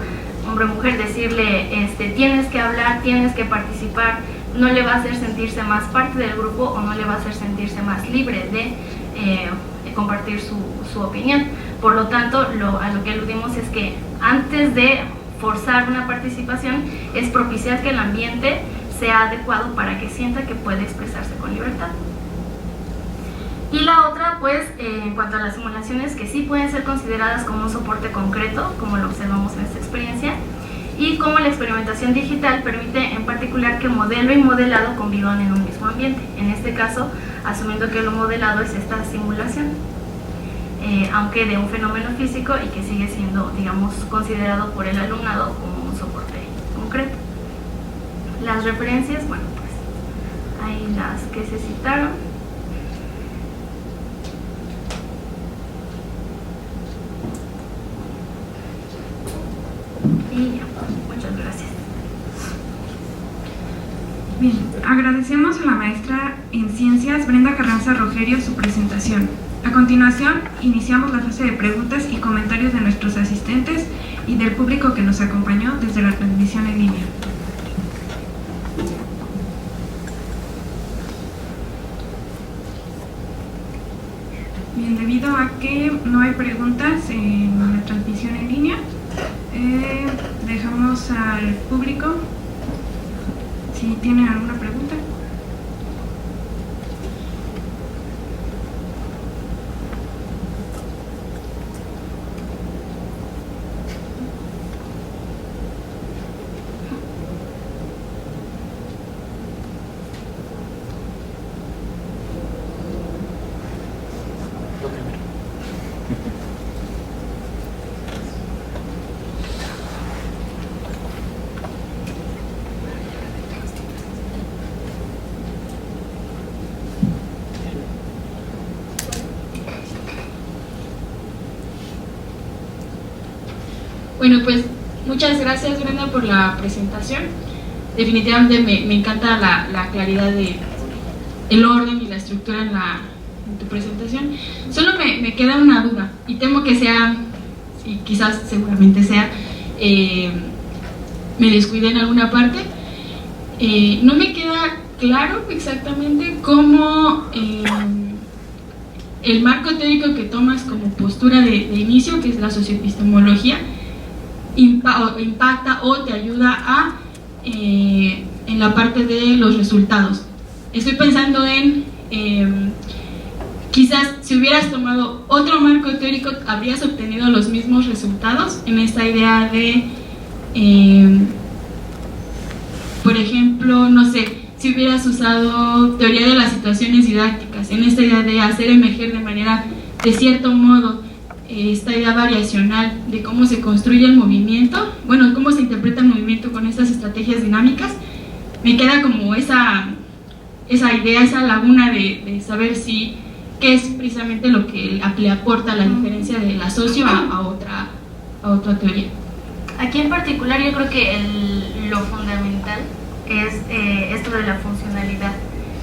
hombre o mujer, decirle tienes que hablar, tienes que participar, no le va a hacer sentirse más parte del grupo o no le va a hacer sentirse más libre de compartir su opinión. Por lo tanto, a lo que aludimos es que antes de forzar una participación es propiciar que el ambiente sea adecuado para que sienta que puede expresarse con libertad. Y la otra, pues, en cuanto a las simulaciones, que sí pueden ser consideradas como un soporte concreto, como lo observamos en esta experiencia, y como la experimentación digital permite en particular que modelo y modelado convivan en un mismo ambiente. En este caso, asumiendo que lo modelado es esta simulación, aunque de un fenómeno físico y que sigue siendo, digamos, considerado por el alumnado como un soporte concreto. Las referencias, bueno, pues, ahí las que se citaron. Y ya, muchas gracias. Bien, agradecemos a la maestra en Ciencias Brenda Carranza Rogerio su presentación. A continuación, iniciamos la fase de preguntas y comentarios de nuestros asistentes y del público que nos acompañó desde la transmisión en línea. Bien, debido a que no hay preguntas en la transmisión en línea, dejamos al público si tienen alguna pregunta. Bueno, pues muchas gracias, Brenda, por la presentación. Definitivamente me encanta la claridad de el orden y la estructura en tu presentación. Solo me queda una duda y temo que sea, y quizás seguramente sea, me descuidé en alguna parte. No me queda claro exactamente cómo el marco teórico que tomas como postura de inicio, que es la socioepistemología, impacta o te ayuda en la parte de los resultados. Estoy pensando en quizás si hubieras tomado otro marco teórico habrías obtenido los mismos resultados en esta idea de por ejemplo, no sé, si hubieras usado teoría de las situaciones didácticas en esta idea de hacer emerger de manera, de cierto modo, esta idea variacional de cómo se construye el movimiento, bueno, cómo se interpreta el movimiento con estas estrategias dinámicas, me queda como esa idea, esa laguna de saber si qué es precisamente lo que le aporta la diferencia de la socio a otra teoría. Aquí en particular yo creo que lo fundamental es esto de la funcionalidad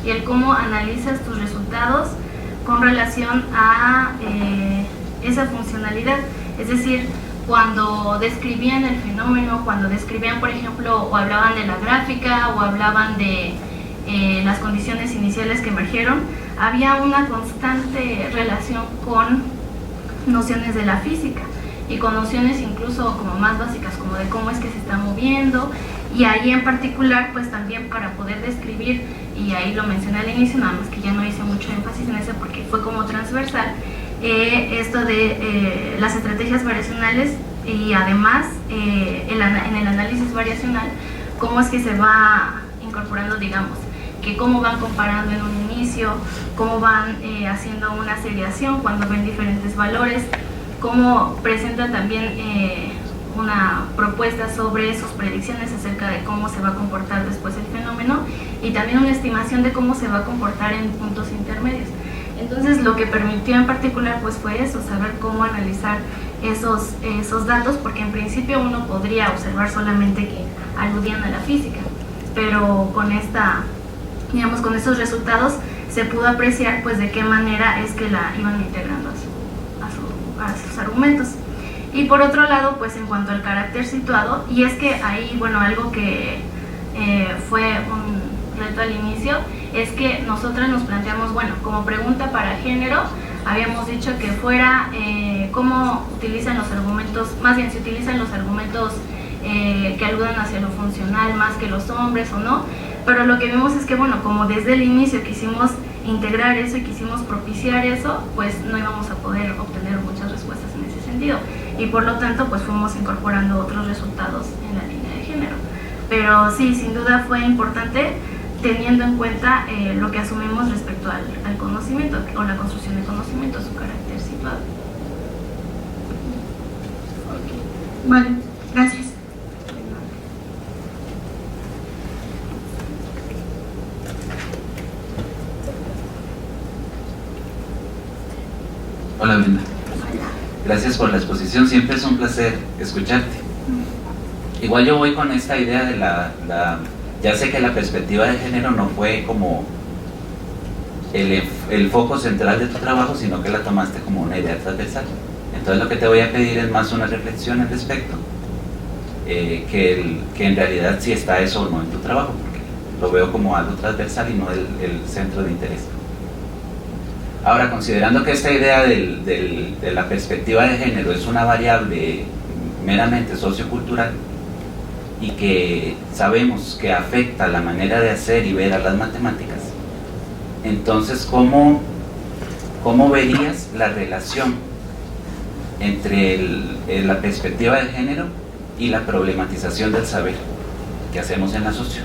y el cómo analizas tus resultados con relación a esa funcionalidad, es decir, cuando describían el fenómeno, cuando describían, por ejemplo, o hablaban de la gráfica o hablaban de las condiciones iniciales que emergieron, había una constante relación con nociones de la física y con nociones incluso como más básicas, como de cómo es que se está moviendo, y ahí en particular pues también para poder describir, y ahí lo mencioné al inicio, nada más que ya no hice mucho énfasis en eso porque fue como transversal, esto de las estrategias variacionales y además en el análisis variacional, cómo es que se va incorporando, digamos, que cómo van comparando en un inicio, cómo van haciendo una seriación cuando ven diferentes valores, cómo presentan también una propuesta sobre sus predicciones acerca de cómo se va a comportar después el fenómeno y también una estimación de cómo se va a comportar en puntos intermedios. Entonces lo que permitió en particular pues fue eso, saber cómo analizar esos datos, porque en principio uno podría observar solamente que aludían a la física, pero con digamos, con estos resultados se pudo apreciar pues de qué manera es que la iban integrando a sus argumentos. Y por otro lado, pues en cuanto al carácter situado, y es que ahí, bueno, algo que fue un reto al inicio, es que nosotras nos planteamos, bueno, como pregunta para género, habíamos dicho que fuera cómo utilizan los argumentos, más bien si utilizan los argumentos que aludan hacia lo funcional más que los hombres o no, pero lo que vimos es que, bueno, como desde el inicio quisimos integrar eso y quisimos propiciar eso, pues no íbamos a poder obtener muchas respuestas en ese sentido, y por lo tanto pues fuimos incorporando otros resultados en la línea de género. Pero sí, sin duda fue importante, teniendo en cuenta lo que asumimos respecto al conocimiento o la construcción de conocimiento, su carácter situado. Vale, gracias. Hola Brenda. Gracias por la exposición, siempre es un placer escucharte. Igual yo voy con esta idea de ya sé que la perspectiva de género no fue como el foco central de tu trabajo, sino que la tomaste como una idea transversal. Entonces lo que te voy a pedir es más una reflexión al respecto, que en realidad sí está eso o no en tu trabajo, porque lo veo como algo transversal y no el centro de interés. Ahora, considerando que esta idea de la perspectiva de género es una variable meramente sociocultural y que sabemos que afecta la manera de hacer y ver a las matemáticas, entonces, ¿cómo verías la relación entre la perspectiva de género y la problematización del saber que hacemos en la socio?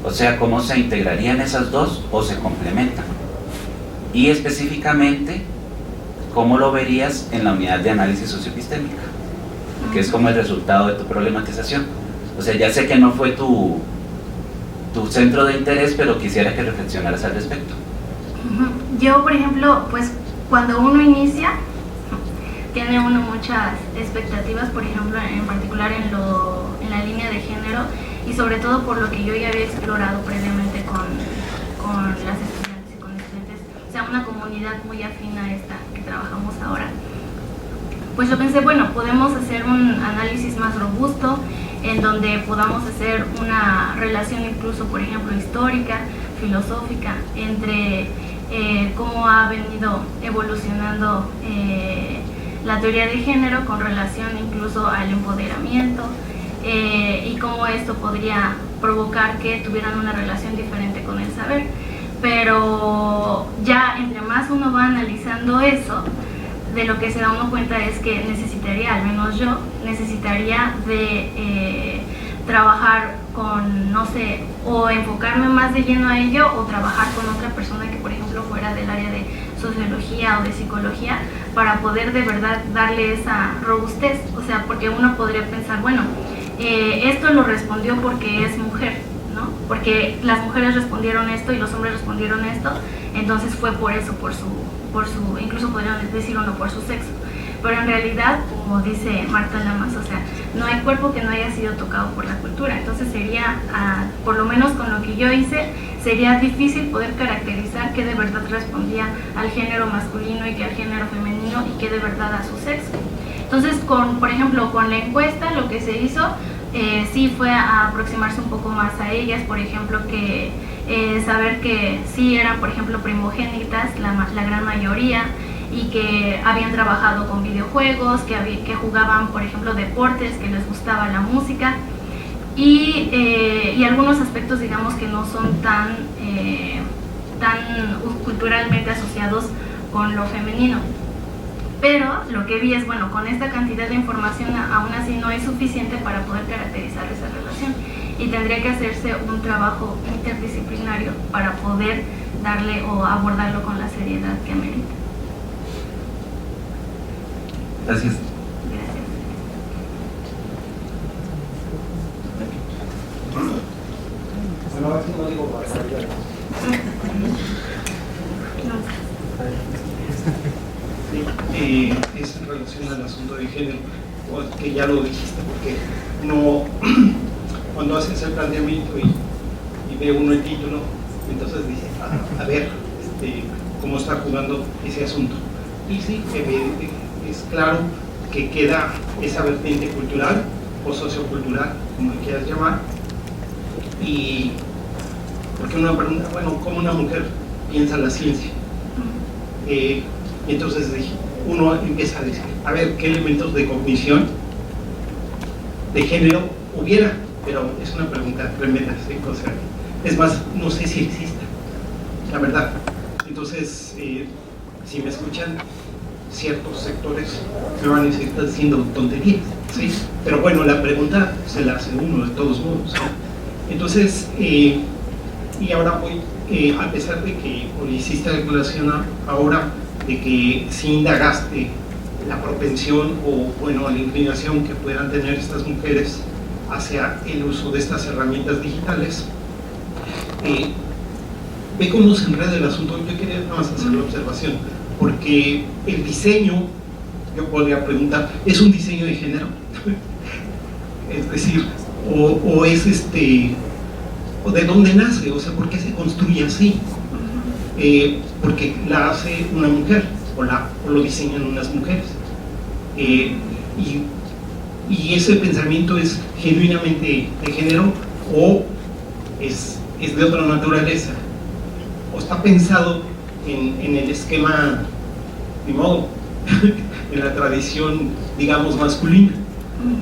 O sea, ¿cómo se integrarían esas dos o se complementan? Y específicamente, ¿cómo lo verías en la unidad de análisis socioepistémica? Que es como el resultado de tu problematización. O sea, ya sé que no fue tu centro de interés, pero quisiera que reflexionaras al respecto. Yo, por ejemplo, pues cuando uno inicia, tiene uno muchas expectativas, por ejemplo, en particular en la línea de género, y sobre todo por lo que yo ya había explorado previamente con las estudiantes y con estudiantes, o sea, una comunidad muy afín a esta que trabajamos ahora. Pues yo pensé, bueno, podemos hacer un análisis más robusto, en donde podamos hacer una relación incluso, por ejemplo, histórica, filosófica, entre cómo ha venido evolucionando la teoría de género con relación incluso al empoderamiento, y cómo esto podría provocar que tuvieran una relación diferente con el saber. Pero ya entre más uno va analizando eso, de lo que se da uno cuenta es que necesitaría, al menos yo, necesitaría de trabajar con, no sé, o enfocarme más de lleno a ello, o trabajar con otra persona que, por ejemplo, fuera del área de sociología o de psicología, para poder de verdad darle esa robustez. O sea, porque uno podría pensar, bueno, esto lo respondió porque es mujer, ¿no? Porque las mujeres respondieron esto y los hombres respondieron esto, entonces fue por eso, por su incluso podrían decir uno por su sexo. Pero en realidad, como dice Marta Lamas, o sea, no hay cuerpo que no haya sido tocado por la cultura. Entonces sería, por lo menos con lo que yo hice, sería difícil poder caracterizar qué de verdad respondía al género masculino y qué al género femenino y qué de verdad a su sexo. Entonces, por ejemplo, con la encuesta lo que se hizo sí fue a aproximarse un poco más a ellas, por ejemplo, que saber que sí eran, por ejemplo, primogénitas, la gran mayoría, y que habían trabajado con videojuegos, que jugaban, por ejemplo, deportes, que les gustaba la música, y algunos aspectos, digamos, que no son tan culturalmente asociados con lo femenino. Pero lo que vi es, bueno, con esta cantidad de información aún así no es suficiente para poder caracterizar esa relación y tendría que hacerse un trabajo interdisciplinario para poder darle o abordarlo con la seriedad que amerita. Gracias. Gracias. Bueno, a ver si no digo barbaridades. Sí, es en relación al asunto de género, que ya lo dijiste, porque no, cuando haces el planteamiento y ve uno el título, entonces dice, a ver, cómo está jugando ese asunto. Y sí, es claro que queda esa vertiente cultural o sociocultural, como le quieras llamar, y porque uno pregunta, bueno, ¿cómo una mujer piensa la ciencia? Y entonces uno empieza a decir, a ver, ¿qué elementos de cognición de género hubiera? Pero es una pregunta tremenda, ¿sí? O sea, es más, no sé si exista, la verdad. Entonces, si me escuchan ciertos sectores, me van a decir, estás diciendo tonterías, ¿sí? Pero bueno, la pregunta se la hace uno de todos modos, ¿sí? Entonces, y ahora voy, a pesar de que hiciste la declaración ahora de que sí indagaste la propensión o, bueno, la inclinación que puedan tener estas mujeres hacia el uso de estas herramientas digitales, ve cómo se enreda el asunto. Yo quería nada más hacer la observación, porque el diseño, yo podría preguntar, ¿es un diseño de género? Es decir, o es o de dónde nace, o sea, ¿por qué se construye así? Porque la hace una mujer, o lo diseñan unas mujeres. Y ese pensamiento es genuinamente de género, o es de otra naturaleza, o está pensado en el esquema, de modo, en la tradición, digamos, masculina.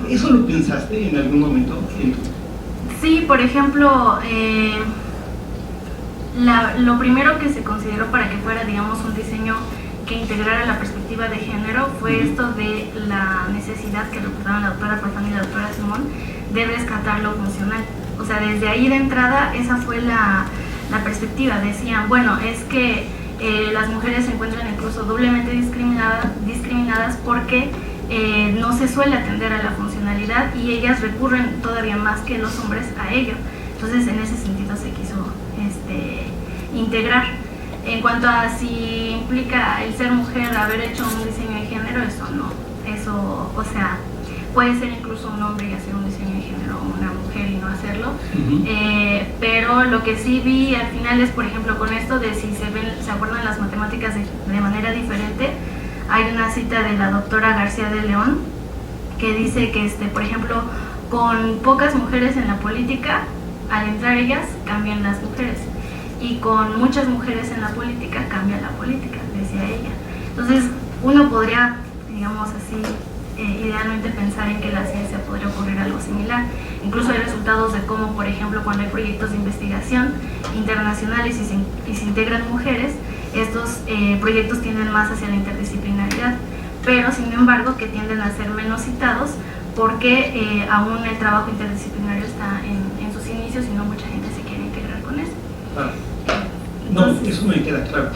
¿Eso lo pensaste en algún momento? Sí, por ejemplo, lo primero que se consideró para que fuera, digamos, un diseño que integrara la perspectiva de género fue esto de la necesidad que reportaron la doctora Farfán y la doctora Simón de rescatar lo funcional. O sea, desde ahí de entrada esa fue la perspectiva. Decían, bueno, es que las mujeres se encuentran incluso doblemente discriminadas porque no se suele atender a la funcionalidad y ellas recurren todavía más que los hombres a ello. Entonces, en ese sentido se quiso integrar. En cuanto a si implica el ser mujer haber hecho un diseño de género, eso no. Eso, o sea, puede ser incluso un hombre y hacer un diseño de género, o una mujer y no hacerlo. Pero lo que sí vi al final es, por ejemplo, con esto de si se abordan las matemáticas de manera diferente. Hay una cita de la doctora García de León que dice que, por ejemplo, con pocas mujeres en la política, al entrar ellas, cambian las mujeres. Y con muchas mujeres en la política, cambia la política, decía ella. Entonces, uno podría, digamos así, idealmente pensar en que la ciencia podría ocurrir algo similar. Incluso hay resultados de cómo, por ejemplo, cuando hay proyectos de investigación internacionales y se integran mujeres, estos proyectos tienden más hacia la interdisciplinaridad, pero sin embargo que tienden a ser menos citados porque aún el trabajo interdisciplinario está en sus inicios y no mucha gente se quiere integrar con eso. No, eso me queda claro,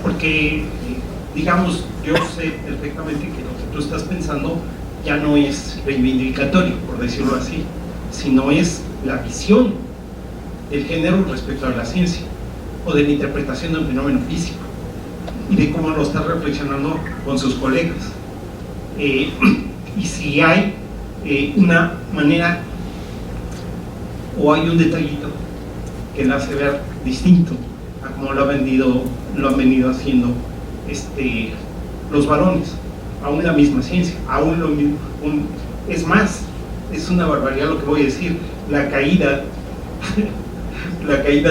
porque digamos, yo sé perfectamente que lo que tú estás pensando ya no es reivindicatorio, por decirlo así, sino es la visión del género respecto a la ciencia o de la interpretación de un fenómeno físico y de cómo lo está reflexionando con sus colegas. Y si hay una manera o hay un detallito que la hace ver distinto a como lo han venido haciendo los varones, aún la misma ciencia, aún lo mismo, es más, es una barbaridad lo que voy a decir, la caída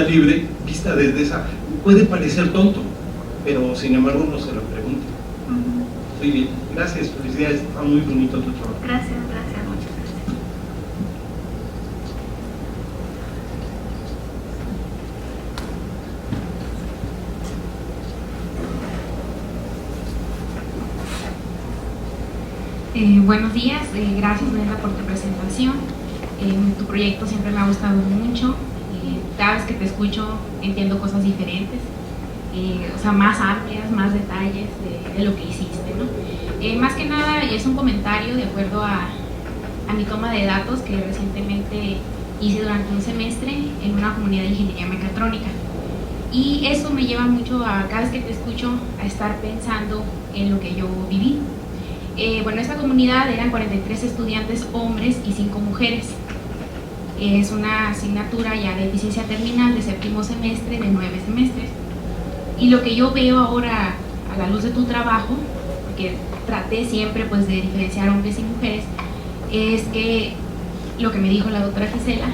libre vista desde esa, puede parecer tonto, pero sin embargo uno se lo pregunta. Muy bien, gracias, felicidades, está muy bonito tu trabajo. Gracias, muchas gracias. Buenos días, gracias Nela por tu presentación. Tu proyecto siempre me ha gustado mucho. Cada vez que te escucho entiendo cosas diferentes, o sea, más amplias, más detalles de lo que hiciste, ¿no? Más que nada es un comentario de acuerdo a mi toma de datos que recientemente hice durante un semestre en una comunidad de ingeniería mecatrónica. Y eso me lleva mucho a, cada vez que te escucho, a estar pensando en lo que yo viví. Bueno, esta comunidad eran 43 estudiantes hombres y 5 mujeres. Es una asignatura ya de eficiencia terminal de séptimo semestre de 9 semestres. Y lo que yo veo ahora a la luz de tu trabajo, porque traté siempre pues de diferenciar hombres y mujeres, es que lo que me dijo la doctora Gisela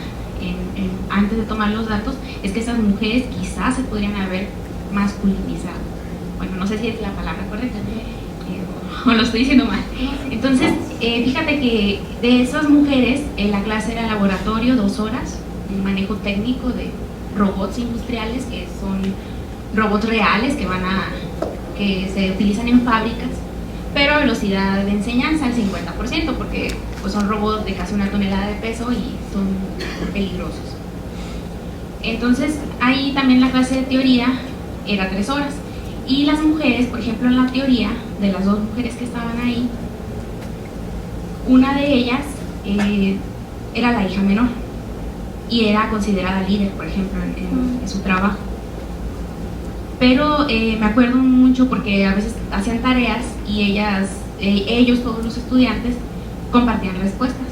antes de tomar los datos es que esas mujeres quizás se podrían haber masculinizado. Bueno, no sé si es la palabra correcta o lo estoy diciendo mal. Entonces, fíjate que de esas mujeres, la clase era laboratorio, 2 horas, un manejo técnico de robots industriales, que son robots reales que se utilizan en fábricas, pero a velocidad de enseñanza al 50%, porque pues, son robots de casi 1 tonelada de peso y son peligrosos. Entonces, ahí también la clase de teoría era 3 horas. Y las mujeres, por ejemplo, en la teoría, de las 2 mujeres que estaban ahí, una de ellas era la hija menor y era considerada líder, por ejemplo, en su trabajo. Pero me acuerdo mucho porque a veces hacían tareas y ellos, todos los estudiantes, compartían respuestas.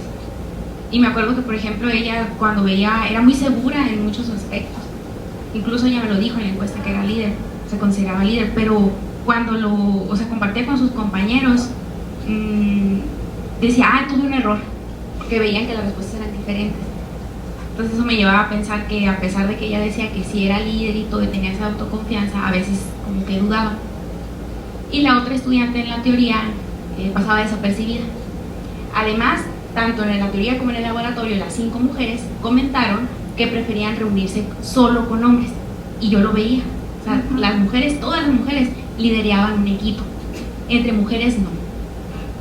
Y me acuerdo que, por ejemplo, ella cuando veía, era muy segura en muchos aspectos. Incluso ella me lo dijo en la encuesta que era líder, se consideraba líder, pero cuando compartía con sus compañeros, decía, tuve un error, porque veían que las respuestas eran diferentes. Entonces eso me llevaba a pensar que a pesar de que ella decía que sí era líder y todo y tenía esa autoconfianza, a veces como que dudaba. Y la otra estudiante en la teoría pasaba desapercibida. Además, tanto en la teoría como en el laboratorio, las 5 mujeres comentaron que preferían reunirse solo con hombres, y yo lo veía. O sea, las mujeres, todas las mujeres lideraban un equipo, entre mujeres no,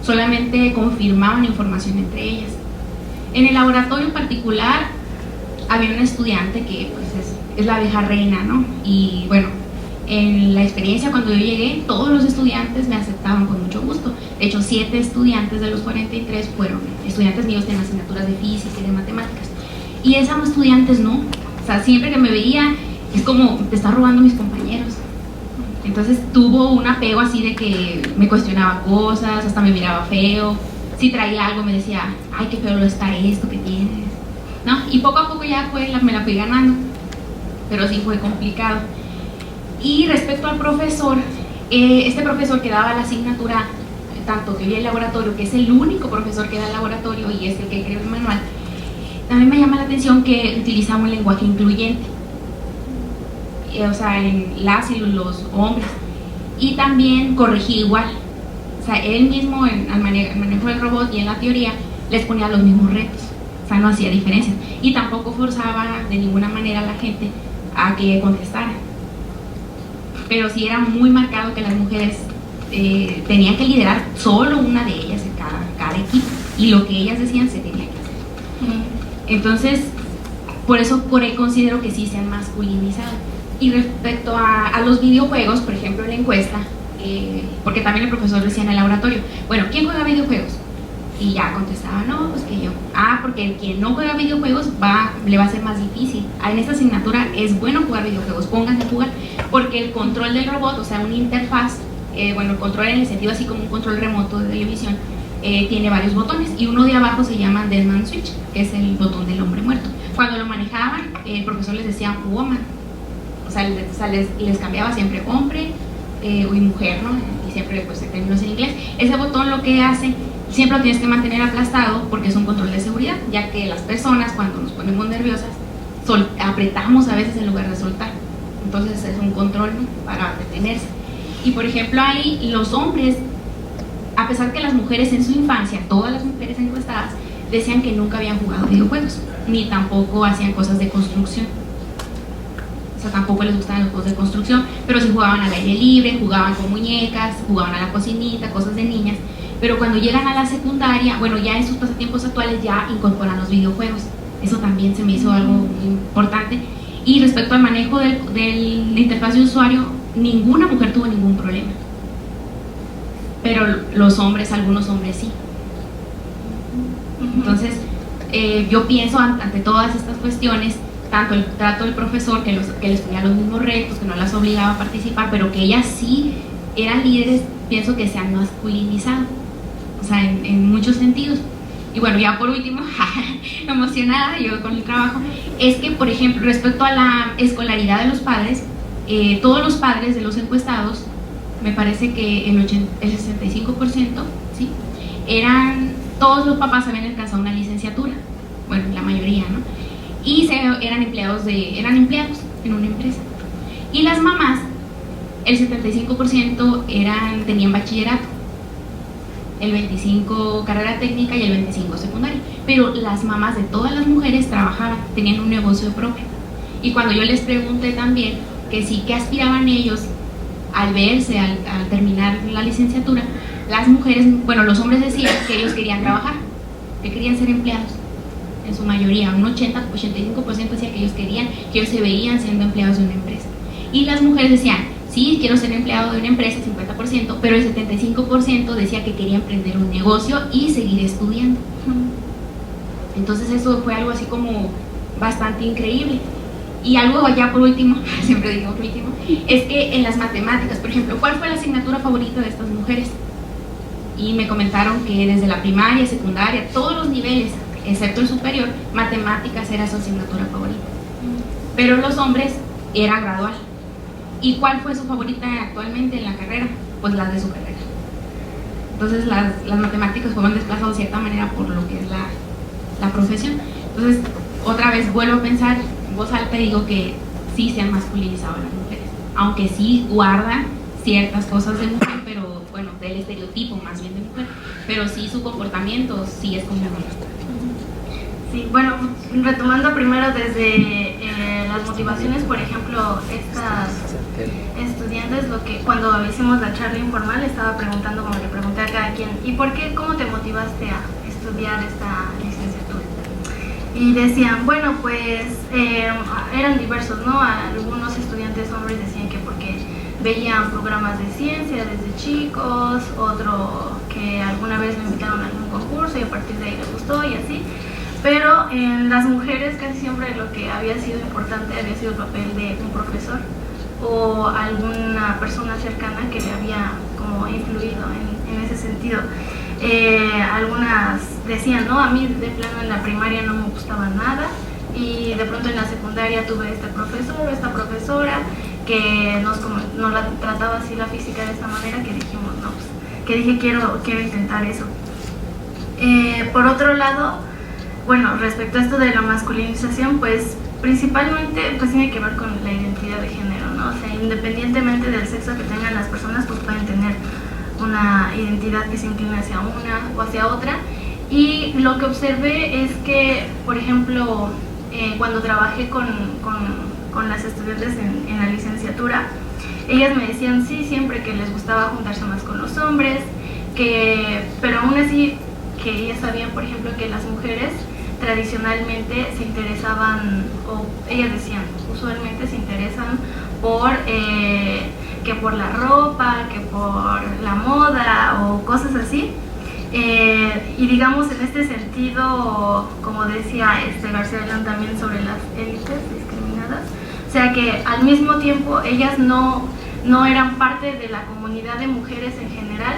solamente confirmaban información entre ellas. En el laboratorio en particular había una estudiante que pues es la abeja reina, ¿no? Y bueno, en la experiencia cuando yo llegué, todos los estudiantes me aceptaban con mucho gusto. De hecho, 7 estudiantes de los 43 fueron estudiantes míos en asignaturas de física y de matemáticas. Y esas estudiantes no, o sea, siempre que me veía, es como, te está robando mis compañeros. Entonces tuvo un apego así de que me cuestionaba cosas, hasta me miraba feo. Si traía algo me decía, ay, qué feo está esto que tienes, ¿no? Y poco a poco ya me la fui ganando, pero sí fue complicado. Y respecto al profesor, este profesor que daba la asignatura, tanto teoría y laboratorio, que es el único profesor que da el laboratorio y es el que creó el manual, también me llama la atención que utilizaba un lenguaje incluyente, o sea, en las y los hombres, y también corregía igual. O sea, él mismo al manejo del robot y en la teoría les ponía los mismos retos, o sea, no hacía diferencia, y tampoco forzaba de ninguna manera a la gente a que contestara. Pero sí era muy marcado que las mujeres tenían que liderar solo una de ellas en cada equipo, y lo que ellas decían se tenía que hacer. Entonces, por eso considero que sí se han masculinizado. Y respecto a los videojuegos, por ejemplo, en la encuesta, porque también el profesor decía en el laboratorio, bueno, ¿quién juega videojuegos? Y ya contestaba, no, pues que yo. Porque el que no juega videojuegos le va a ser más difícil. En esta asignatura es bueno jugar videojuegos, pónganse a jugar, porque el control del robot, o sea, una interfaz, bueno, el control en el sentido así como un control remoto de televisión, tiene varios botones, y uno de abajo se llama Dead Man Switch, que es el botón del hombre muerto. Cuando lo manejaban, el profesor les decía woman, o sea les cambiaba siempre hombre y mujer, ¿no? Y siempre pues términos en inglés. Ese botón lo que hace, siempre lo tienes que mantener aplastado porque es un control de seguridad, ya que las personas cuando nos ponemos nerviosas apretamos a veces en lugar de soltar. Entonces es un control, ¿no?, para detenerse. Y por ejemplo ahí los hombres, a pesar que las mujeres en su infancia, todas las mujeres encuestadas, decían que nunca habían jugado videojuegos, ni tampoco hacían cosas de construcción. O sea, tampoco les gustaban los juegos de construcción, pero sí jugaban al aire libre, jugaban con muñecas, jugaban a la cocinita, cosas de niñas, pero cuando llegan a la secundaria, bueno, ya en sus pasatiempos actuales ya incorporan los videojuegos. Eso también se me hizo algo muy importante. Y respecto al manejo de la interfaz de usuario, ninguna mujer tuvo ningún problema. Pero los hombres, algunos hombres sí. Entonces, yo pienso ante todas estas cuestiones, tanto el trato del profesor, que les ponía los mismos retos, que no las obligaba a participar, pero que ellas sí eran líderes, pienso que se han masculinizado, o sea, en muchos sentidos. Y bueno, ya por último, emocionada yo con el trabajo, es que, por ejemplo, respecto a la escolaridad de los padres, todos los padres de los encuestados, me parece que el 65%, ¿sí? Todos los papás habían alcanzado una licenciatura, bueno, la mayoría, ¿no? Y eran empleados en una empresa. Y las mamás, el 75% tenían bachillerato, el 25% carrera técnica y el 25% secundaria. Pero las mamás de todas las mujeres trabajaban, tenían un negocio propio. Y cuando yo les pregunté también que sí, ¿qué aspiraban ellos al verse, al terminar la licenciatura? Las mujeres, bueno, los hombres decían que ellos querían trabajar, que querían ser empleados. En su mayoría, un 85% decía que ellos se veían siendo empleados de una empresa. Y las mujeres decían, sí, quiero ser empleado de una empresa, 50%, pero el 75% decía que quería emprender un negocio y seguir estudiando. Entonces eso fue algo así como bastante increíble. Y algo ya por último, siempre digo por último, es que en las matemáticas, por ejemplo, ¿cuál fue la asignatura favorita de estas mujeres? Y me comentaron que desde la primaria, secundaria, todos los niveles, excepto el superior, matemáticas era su asignatura favorita. Pero los hombres era gradual. ¿Y cuál fue su favorita actualmente en la carrera? Pues las de su carrera. Entonces las matemáticas fueron desplazadas de cierta manera por lo que es la profesión. Entonces, otra vez vuelvo a pensar, en voz alta digo que sí se han masculinizado las mujeres, aunque sí guardan ciertas cosas de mujer, pero bueno, del estereotipo más bien de mujer, pero sí su comportamiento sí es como hombre. Sí, bueno, retomando primero desde las motivaciones, por ejemplo, estas estudiantes, cuando hicimos la charla informal, estaba preguntando, como le pregunté a cada quien, ¿y por qué, cómo te motivaste a estudiar esta licenciatura? Y decían, bueno, pues eran diversos, ¿no? Algunos estudiantes hombres decían que porque veían programas de ciencia desde chicos, otro que alguna vez me invitaron a algún concurso y a partir de ahí les gustó y así. Pero en las mujeres casi siempre lo que había sido importante había sido el papel de un profesor o alguna persona cercana que le había como influido en ese sentido. Algunas decían, no, a mí de plano en la primaria no me gustaba nada y de pronto en la secundaria tuve este profesor o esta profesora que nos la trataba así la física de esta manera que dijimos, no, pues, que dije quiero intentar eso. Por otro lado, bueno, respecto a esto de la masculinización, pues principalmente pues tiene que ver con la identidad de género, ¿no? O sea, independientemente del sexo que tengan las personas, pues pueden tener una identidad que se inclina hacia una o hacia otra. Y lo que observé es que, por ejemplo, cuando trabajé con las estudiantes en la licenciatura, ellas me decían sí, siempre que les gustaba juntarse más con los hombres, pero aún así que ellas sabían, por ejemplo, que las mujeres tradicionalmente se interesaban, o ellas decían, usualmente se interesan que por la ropa, que por la moda o cosas así. Y digamos en este sentido, como decía García León también sobre las élites discriminadas, o sea que al mismo tiempo ellas no eran parte de la comunidad de mujeres en general,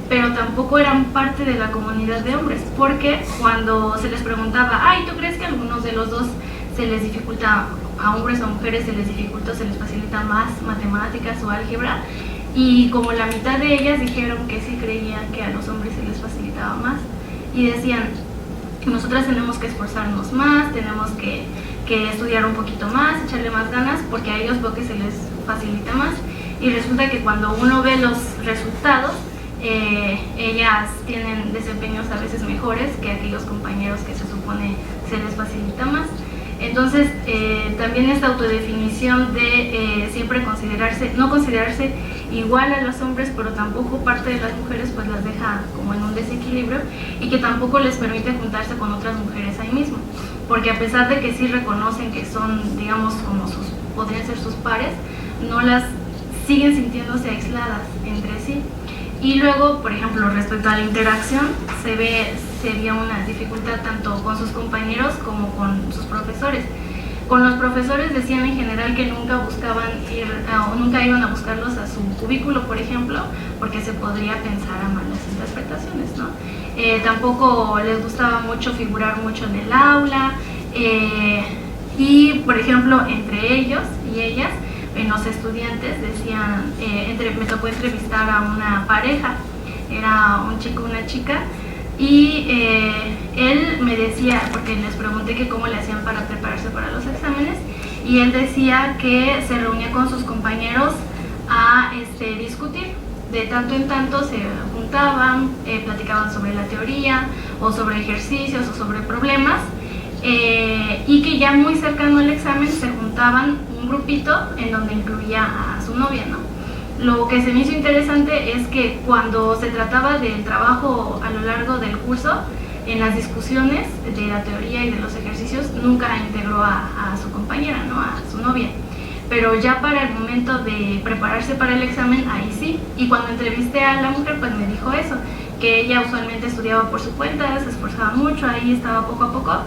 pero tampoco eran parte de la comunidad de hombres, porque cuando se les preguntaba, ay, ¿tú crees que a algunos de los dos se les dificulta, a hombres o a mujeres se les dificulta, se les facilita más matemáticas o álgebra? Y como la mitad de ellas dijeron que sí creían que a los hombres se les facilitaba más, y decían, nosotras tenemos que esforzarnos más, tenemos que estudiar un poquito más, echarle más ganas, porque a ellos veo que se les facilita más, y resulta que cuando uno ve los resultados, ellas tienen desempeños a veces mejores que aquellos compañeros que se supone se les facilita más. Entonces, también esta autodefinición de siempre no considerarse igual a los hombres, pero tampoco parte de las mujeres, pues las deja como en un desequilibrio, y que tampoco les permite juntarse con otras mujeres ahí mismo, porque a pesar de que sí reconocen que son, digamos, como podrían ser sus pares, no las siguen sintiéndose aisladas entre sí. Y luego, por ejemplo, respecto a la interacción, sería una dificultad tanto con sus compañeros como con sus profesores. Con los profesores decían en general que nunca nunca iban a buscarlos a su cubículo, por ejemplo, porque se podría pensar a malas interpretaciones, ¿no? Tampoco les gustaba mucho figurar mucho en el aula, y por ejemplo, entre ellos y ellas, los estudiantes decían, me tocó entrevistar a una pareja, era un chico y una chica, y él me decía, porque les pregunté que cómo le hacían para prepararse para los exámenes, y él decía que se reunía con sus compañeros a discutir. De tanto en tanto se juntaban, platicaban sobre la teoría, o sobre ejercicios, o sobre problemas, y que ya muy cercano al examen se juntaban un grupito en donde incluía a su novia, ¿no? Lo que se me hizo interesante es que cuando se trataba del trabajo a lo largo del curso, en las discusiones de la teoría y de los ejercicios, nunca integró a su compañera, ¿no? A su novia. Pero ya para el momento de prepararse para el examen, ahí sí. Y cuando entrevisté a la mujer, pues me dijo eso, que ella usualmente estudiaba por su cuenta, se esforzaba mucho, ahí estaba poco a poco,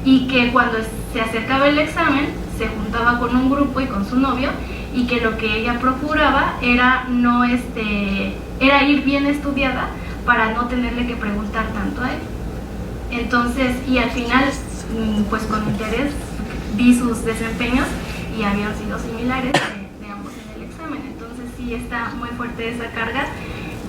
y que cuando se acercaba el examen, se juntaba con un grupo y con su novio, y que lo que ella procuraba era era ir bien estudiada para no tenerle que preguntar tanto a él. Entonces, y al final, pues con interés vi sus desempeños y habían sido similares de ambos en el examen. Entonces sí está muy fuerte esa carga,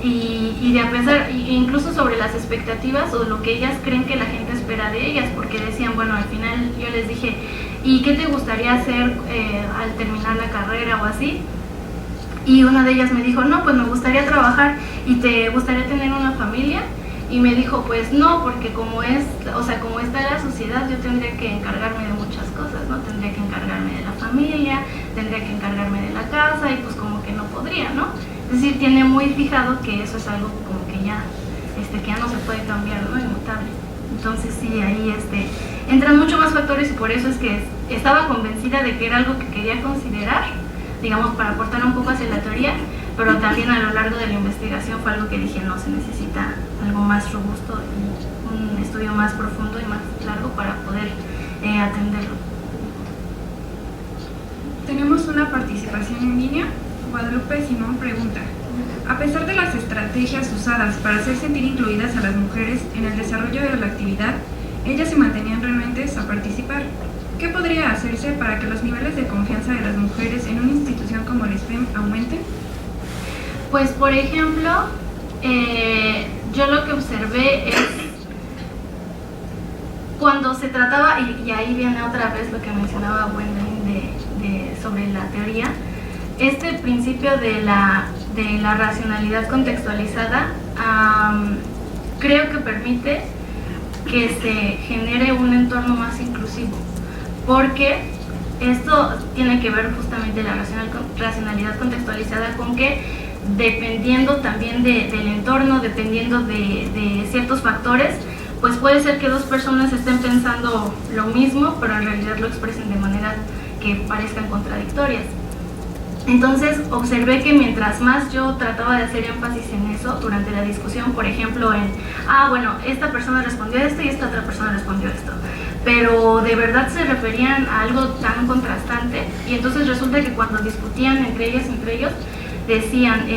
y de a pesar, incluso sobre las expectativas o lo que ellas creen que la gente espera de ellas, porque decían, bueno, al final yo les dije, ¿y qué te gustaría hacer al terminar la carrera o así? Y una de ellas me dijo, no, pues me gustaría trabajar. ¿Y te gustaría tener una familia? Y me dijo, pues no, porque como está la sociedad, yo tendría que encargarme de muchas cosas, ¿no? Tendría que encargarme de la familia, tendría que encargarme de la casa, y pues como que no podría, ¿no? Es decir, tiene muy fijado que eso es algo como que ya no se puede cambiar, ¿no? Inmutable. Entonces sí, ahí entran mucho más factores, y por eso es que estaba convencida de que era algo que quería considerar, digamos, para aportar un poco hacia la teoría, pero también a lo largo de la investigación fue algo que dije, no, se necesita algo más robusto, un estudio más profundo y más largo para poder atenderlo. Tenemos una participación en línea. Guadalupe Simón pregunta: a pesar de las estrategias usadas para hacer sentir incluidas a las mujeres en el desarrollo de la actividad, ellas se mantenían renuentes a participar. ¿Qué podría hacerse para que los niveles de confianza de las mujeres en una institución como el STEM aumenten? Pues, por ejemplo, yo lo que observé es cuando se trataba, y ahí viene otra vez lo que mencionaba Wendelin sobre la teoría, este principio de la racionalidad contextualizada, creo que permite que se genere un entorno más inclusivo, porque esto tiene que ver justamente la racionalidad contextualizada con que, dependiendo también del entorno, dependiendo de ciertos factores, pues puede ser que dos personas estén pensando lo mismo, pero en realidad lo expresen de manera que parezcan contradictorias. Entonces observé que mientras más yo trataba de hacer énfasis en eso durante la discusión, por ejemplo bueno, esta persona respondió esto y esta otra persona respondió esto, pero de verdad se referían a algo tan contrastante, y entonces resulta que cuando discutían entre ellos, decían,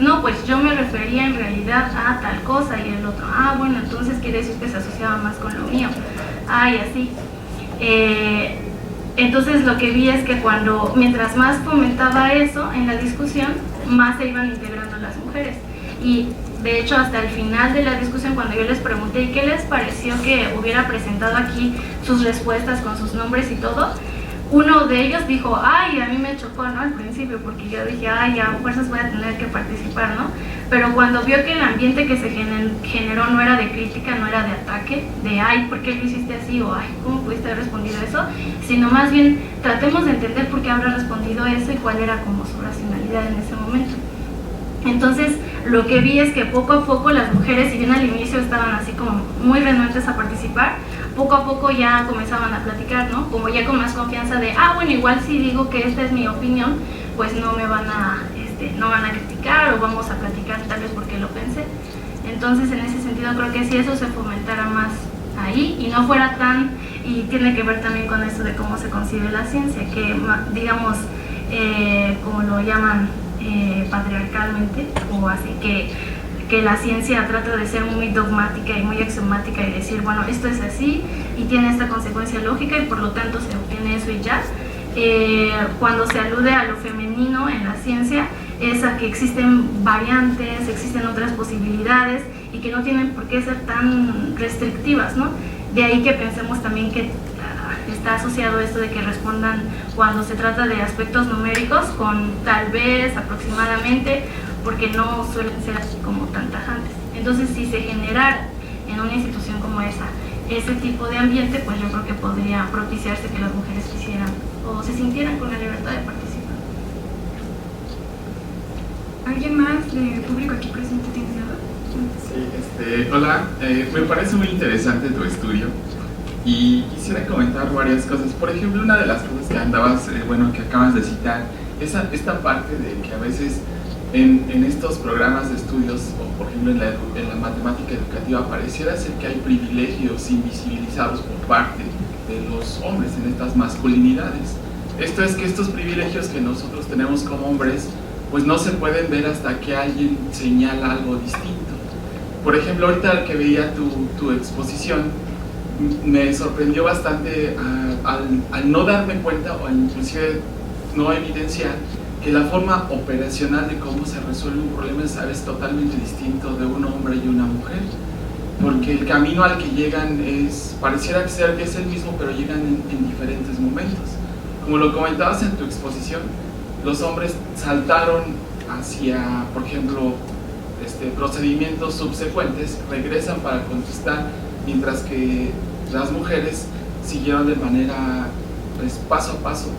no, pues yo me refería en realidad a tal cosa, y el otro, bueno, entonces quiere decir que se asociaba más con lo mío, y así. Entonces lo que vi es que mientras más fomentaba eso en la discusión, más se iban integrando las mujeres. Y de hecho hasta el final de la discusión, cuando yo les pregunté ¿y qué les pareció que hubiera presentado aquí sus respuestas con sus nombres y todo?, uno de ellos dijo, ay, a mí me chocó, ¿no? Al principio, porque yo dije, ay, a fuerzas voy a tener que participar, ¿no? Pero cuando vio que el ambiente que se generó no era de crítica, no era de ataque, de, ay, ¿por qué lo hiciste así? O, ay, ¿cómo pudiste haber respondido eso? Sino más bien, tratemos de entender por qué habrá respondido eso y cuál era como su racionalidad en ese momento. Entonces, lo que vi es que poco a poco las mujeres, si bien al inicio estaban así como muy renuentes a participar, poco a poco ya comenzaban a platicar, ¿no? Como ya con más confianza de, bueno, igual si digo que esta es mi opinión, pues no me van a, no van a criticar o vamos a platicar tal vez porque lo pensé. Entonces, en ese sentido, creo que si eso se fomentara más ahí y no fuera tan, y tiene que ver también con esto de cómo se concibe la ciencia, que digamos, como lo llaman patriarcalmente, o así que la ciencia trata de ser muy dogmática y muy axiomática y decir, bueno, esto es así y tiene esta consecuencia lógica y por lo tanto se obtiene eso y ya. Cuando se alude a lo femenino en la ciencia es a que existen variantes, existen otras posibilidades y que no tienen por qué ser tan restrictivas, ¿no? De ahí que pensemos también que está asociado esto de que respondan cuando se trata de aspectos numéricos con tal vez, aproximadamente, porque no suelen ser así como tan tajantes. Entonces, si se generara en una institución como esa ese tipo de ambiente, pues yo creo que podría propiciarse que las mujeres quisieran o se sintieran con la libertad de participar. ¿Alguien más del público aquí presente tiene algo? Sí, hola, me parece muy interesante tu estudio y quisiera comentar varias cosas. Por ejemplo, una de las cosas que andabas, que acabas de citar, esta parte de que a veces en estos programas de estudios, o por ejemplo en la matemática educativa, pareciera ser que hay privilegios invisibilizados por parte de los hombres en estas masculinidades. Esto es que estos privilegios que nosotros tenemos como hombres, pues no se pueden ver hasta que alguien señala algo distinto. Por ejemplo, ahorita que veía tu exposición, me sorprendió bastante al no darme cuenta o inclusive no evidenciar que la forma operacional de cómo se resuelve un problema es totalmente distinto de un hombre y una mujer, porque el camino al que llegan pareciera ser que es el mismo, pero llegan en diferentes momentos. Como lo comentabas en tu exposición, los hombres saltaron hacia, por ejemplo, procedimientos subsecuentes, regresan para contestar, mientras que las mujeres siguieron de manera paso a paso.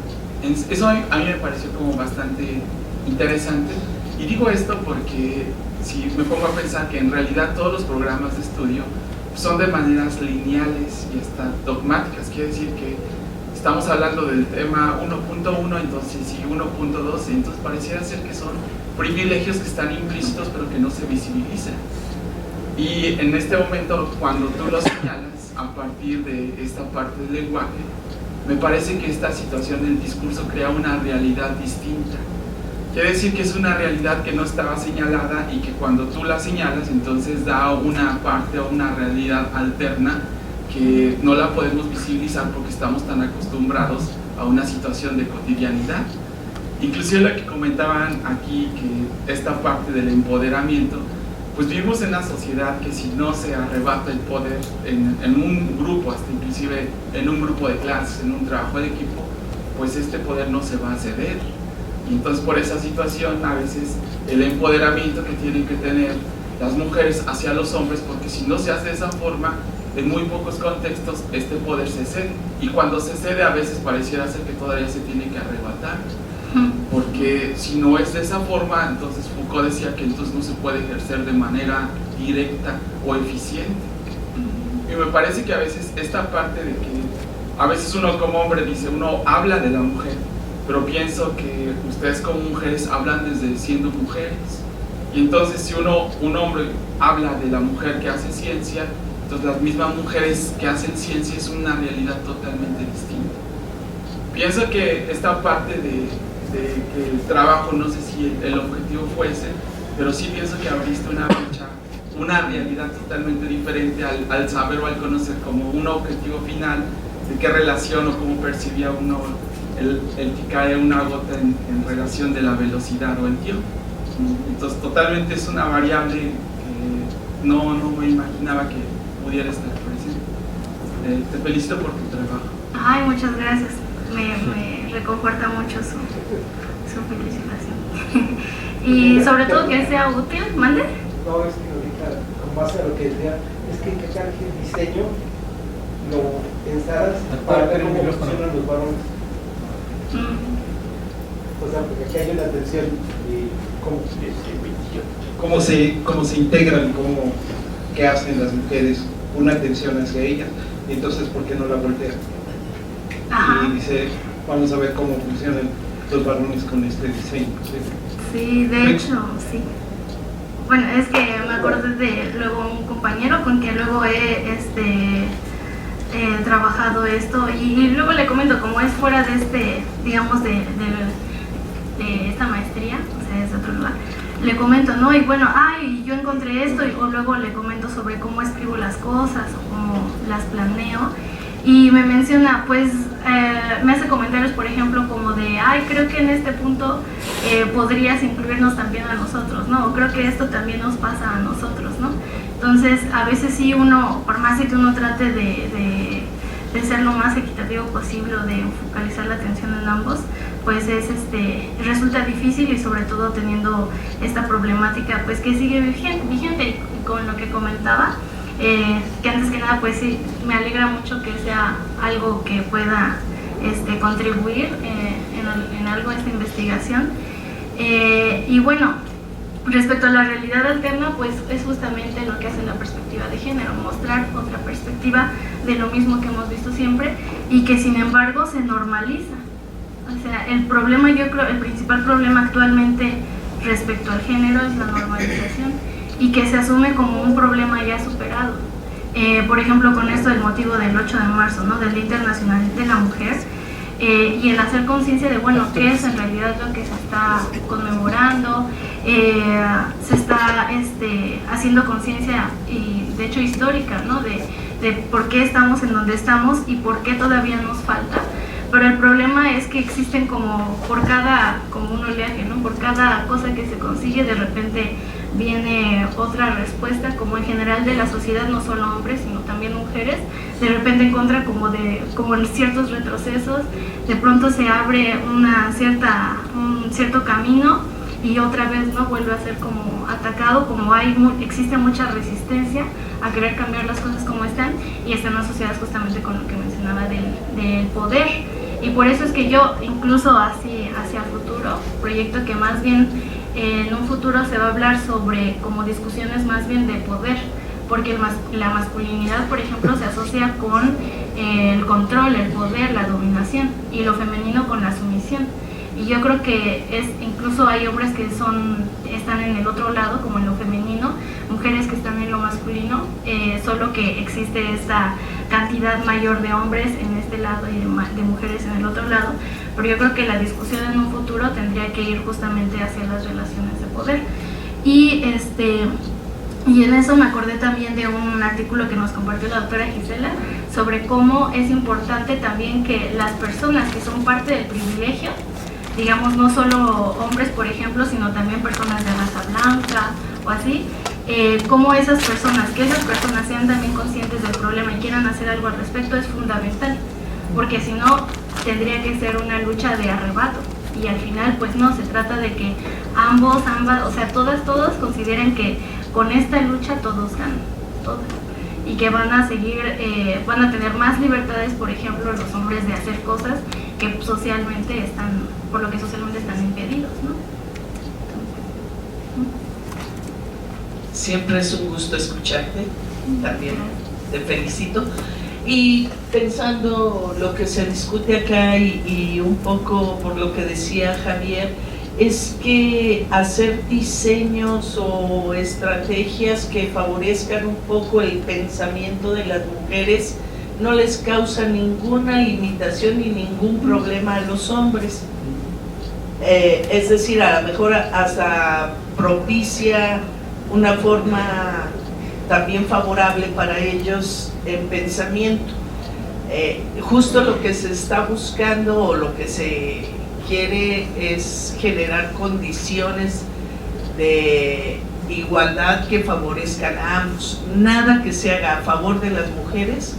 Eso a mí me pareció como bastante interesante, y digo esto porque si me pongo a pensar que en realidad todos los programas de estudio son de maneras lineales y hasta dogmáticas, quiere decir que estamos hablando del tema 1.1, entonces sí 1.2, entonces pareciera ser que son privilegios que están implícitos pero que no se visibilizan. Y en este momento, cuando tú lo señalas a partir de esta parte del lenguaje, me parece que esta situación del discurso crea una realidad distinta. Quiere decir que es una realidad que no estaba señalada y que cuando tú la señalas, entonces da una parte o una realidad alterna que no la podemos visibilizar porque estamos tan acostumbrados a una situación de cotidianidad. Inclusive lo que comentaban aquí, que esta parte del empoderamiento, pues vivimos en una sociedad que si no se arrebata el poder en un grupo, hasta inclusive en un grupo de clases, en un trabajo de equipo, pues este poder no se va a ceder. Y entonces por esa situación a veces el empoderamiento que tienen que tener las mujeres hacia los hombres, porque si no se hace de esa forma, en muy pocos contextos este poder se cede, y cuando se cede a veces pareciera ser que todavía se tiene que arrebatar, porque si no es de esa forma, entonces Foucault decía que entonces no se puede ejercer de manera directa o eficiente. Y me parece que a veces esta parte de que a veces uno como hombre dice, uno habla de la mujer, pero pienso que ustedes como mujeres hablan desde siendo mujeres, y entonces si un hombre habla de la mujer que hace ciencia, entonces las mismas mujeres que hacen ciencia es una realidad totalmente distinta. Pienso que esta parte de que el trabajo, no sé si el objetivo fuese, pero sí pienso que abriste una brecha, una realidad totalmente diferente al saber o al conocer como un objetivo final, de qué relación o cómo percibía uno el que cae una gota en relación de la velocidad o el tiempo. Entonces totalmente es una variable que no me imaginaba que pudiera estar presente. Te felicito por tu trabajo. Ay, muchas gracias. me reconforta mucho su felicitación. Y sobre todo que sea útil. ¿Mande? No, es que ahorita, con base a lo que decía, es que qué tal que el diseño lo pensaras para ver cómo funcionan los varones. O sea, porque aquí hay una atención y cómo se integran, qué hacen las mujeres, una atención hacia ellas, y entonces ¿por qué no la voltean? Ajá. Y dice, vamos a ver cómo funcionan los varones con este diseño. Sí, de hecho, sí. Bueno, es que me acordé de luego un compañero con quien luego he trabajado esto, y luego le comento, como es fuera de digamos, de esta maestría, o sea, es de otro lugar, le comento, ¿no? Y bueno, yo encontré esto, o luego le comento sobre cómo escribo las cosas o cómo las planeo, y me menciona, pues, me hace comentarios, por ejemplo, como de, creo que en este punto podrías incluirnos también a nosotros, ¿no? O creo que esto también nos pasa a nosotros, ¿no? Entonces, a veces sí uno, por más que uno trate de ser lo más equitativo posible, o de focalizar la atención en ambos, pues resulta difícil, y sobre todo teniendo esta problemática pues que sigue vigente, y con lo que comentaba, que antes que nada pues sí, me alegra mucho que sea algo que pueda contribuir en algo a esta investigación. Y bueno, respecto a la realidad alterna, pues es justamente lo que hace la perspectiva de género, mostrar otra perspectiva de lo mismo que hemos visto siempre, y que sin embargo se normaliza. O sea, el problema, yo creo, el principal problema actualmente respecto al género es la normalización, y que se asume como un problema ya superado. Por ejemplo, con esto del motivo del 8 de marzo, ¿no? Del Día Internacional de la Mujer, y el hacer conciencia de, bueno, qué es en realidad lo que se está conmemorando, se está haciendo conciencia, y de hecho histórica, ¿no? De por qué estamos en donde estamos y por qué todavía nos falta. Pero el problema es que existen como un oleaje, ¿no? Por cada cosa que se consigue, de repente viene otra respuesta, como en general de la sociedad, no solo hombres, sino también mujeres, de repente encuentra como en ciertos retrocesos, de pronto se abre un cierto camino, y otra vez no vuelve a ser como atacado, como existe mucha resistencia a querer cambiar las cosas como están, y están asociadas justamente con lo que mencionaba del poder. Y por eso es que yo, incluso hacia futuro, proyecto que más bien en un futuro se va a hablar sobre como discusiones más bien de poder, porque la masculinidad, por ejemplo, se asocia con el control, el poder, la dominación, y lo femenino con la sumisión. Y yo creo que incluso hay hombres que están en el otro lado, como en lo femenino, mujeres que están en lo masculino, solo que existe esta cantidad mayor de hombres en este lado y de mujeres en el otro lado. Pero yo creo que la discusión en un futuro tendría que ir justamente hacia las relaciones de poder. Y en eso me acordé también de un artículo que nos compartió la doctora Gisela sobre cómo es importante también que las personas que son parte del privilegio, digamos, no solo hombres, por ejemplo, sino también personas de raza blanca o así, cómo que esas personas sean también conscientes del problema y quieran hacer algo al respecto, es fundamental, porque si no tendría que ser una lucha de arrebato, y al final pues no, se trata de que ambas, o sea, todos consideren que con esta lucha todos ganan, todos, y que van a tener más libertades, por ejemplo, los hombres de hacer cosas que por lo que socialmente están impedidos, ¿no? Siempre es un gusto escucharte, también te felicito. Y pensando lo que se discute acá y un poco por lo que decía Javier, es que hacer diseños o estrategias que favorezcan un poco el pensamiento de las mujeres no les causa ninguna limitación ni ningún problema a los hombres. Es decir, a lo mejor hasta propicia una forma también favorable para ellos en pensamiento. Justo lo que se está buscando o lo que se quiere es generar condiciones de igualdad que favorezcan a ambos. Nada que se haga a favor de las mujeres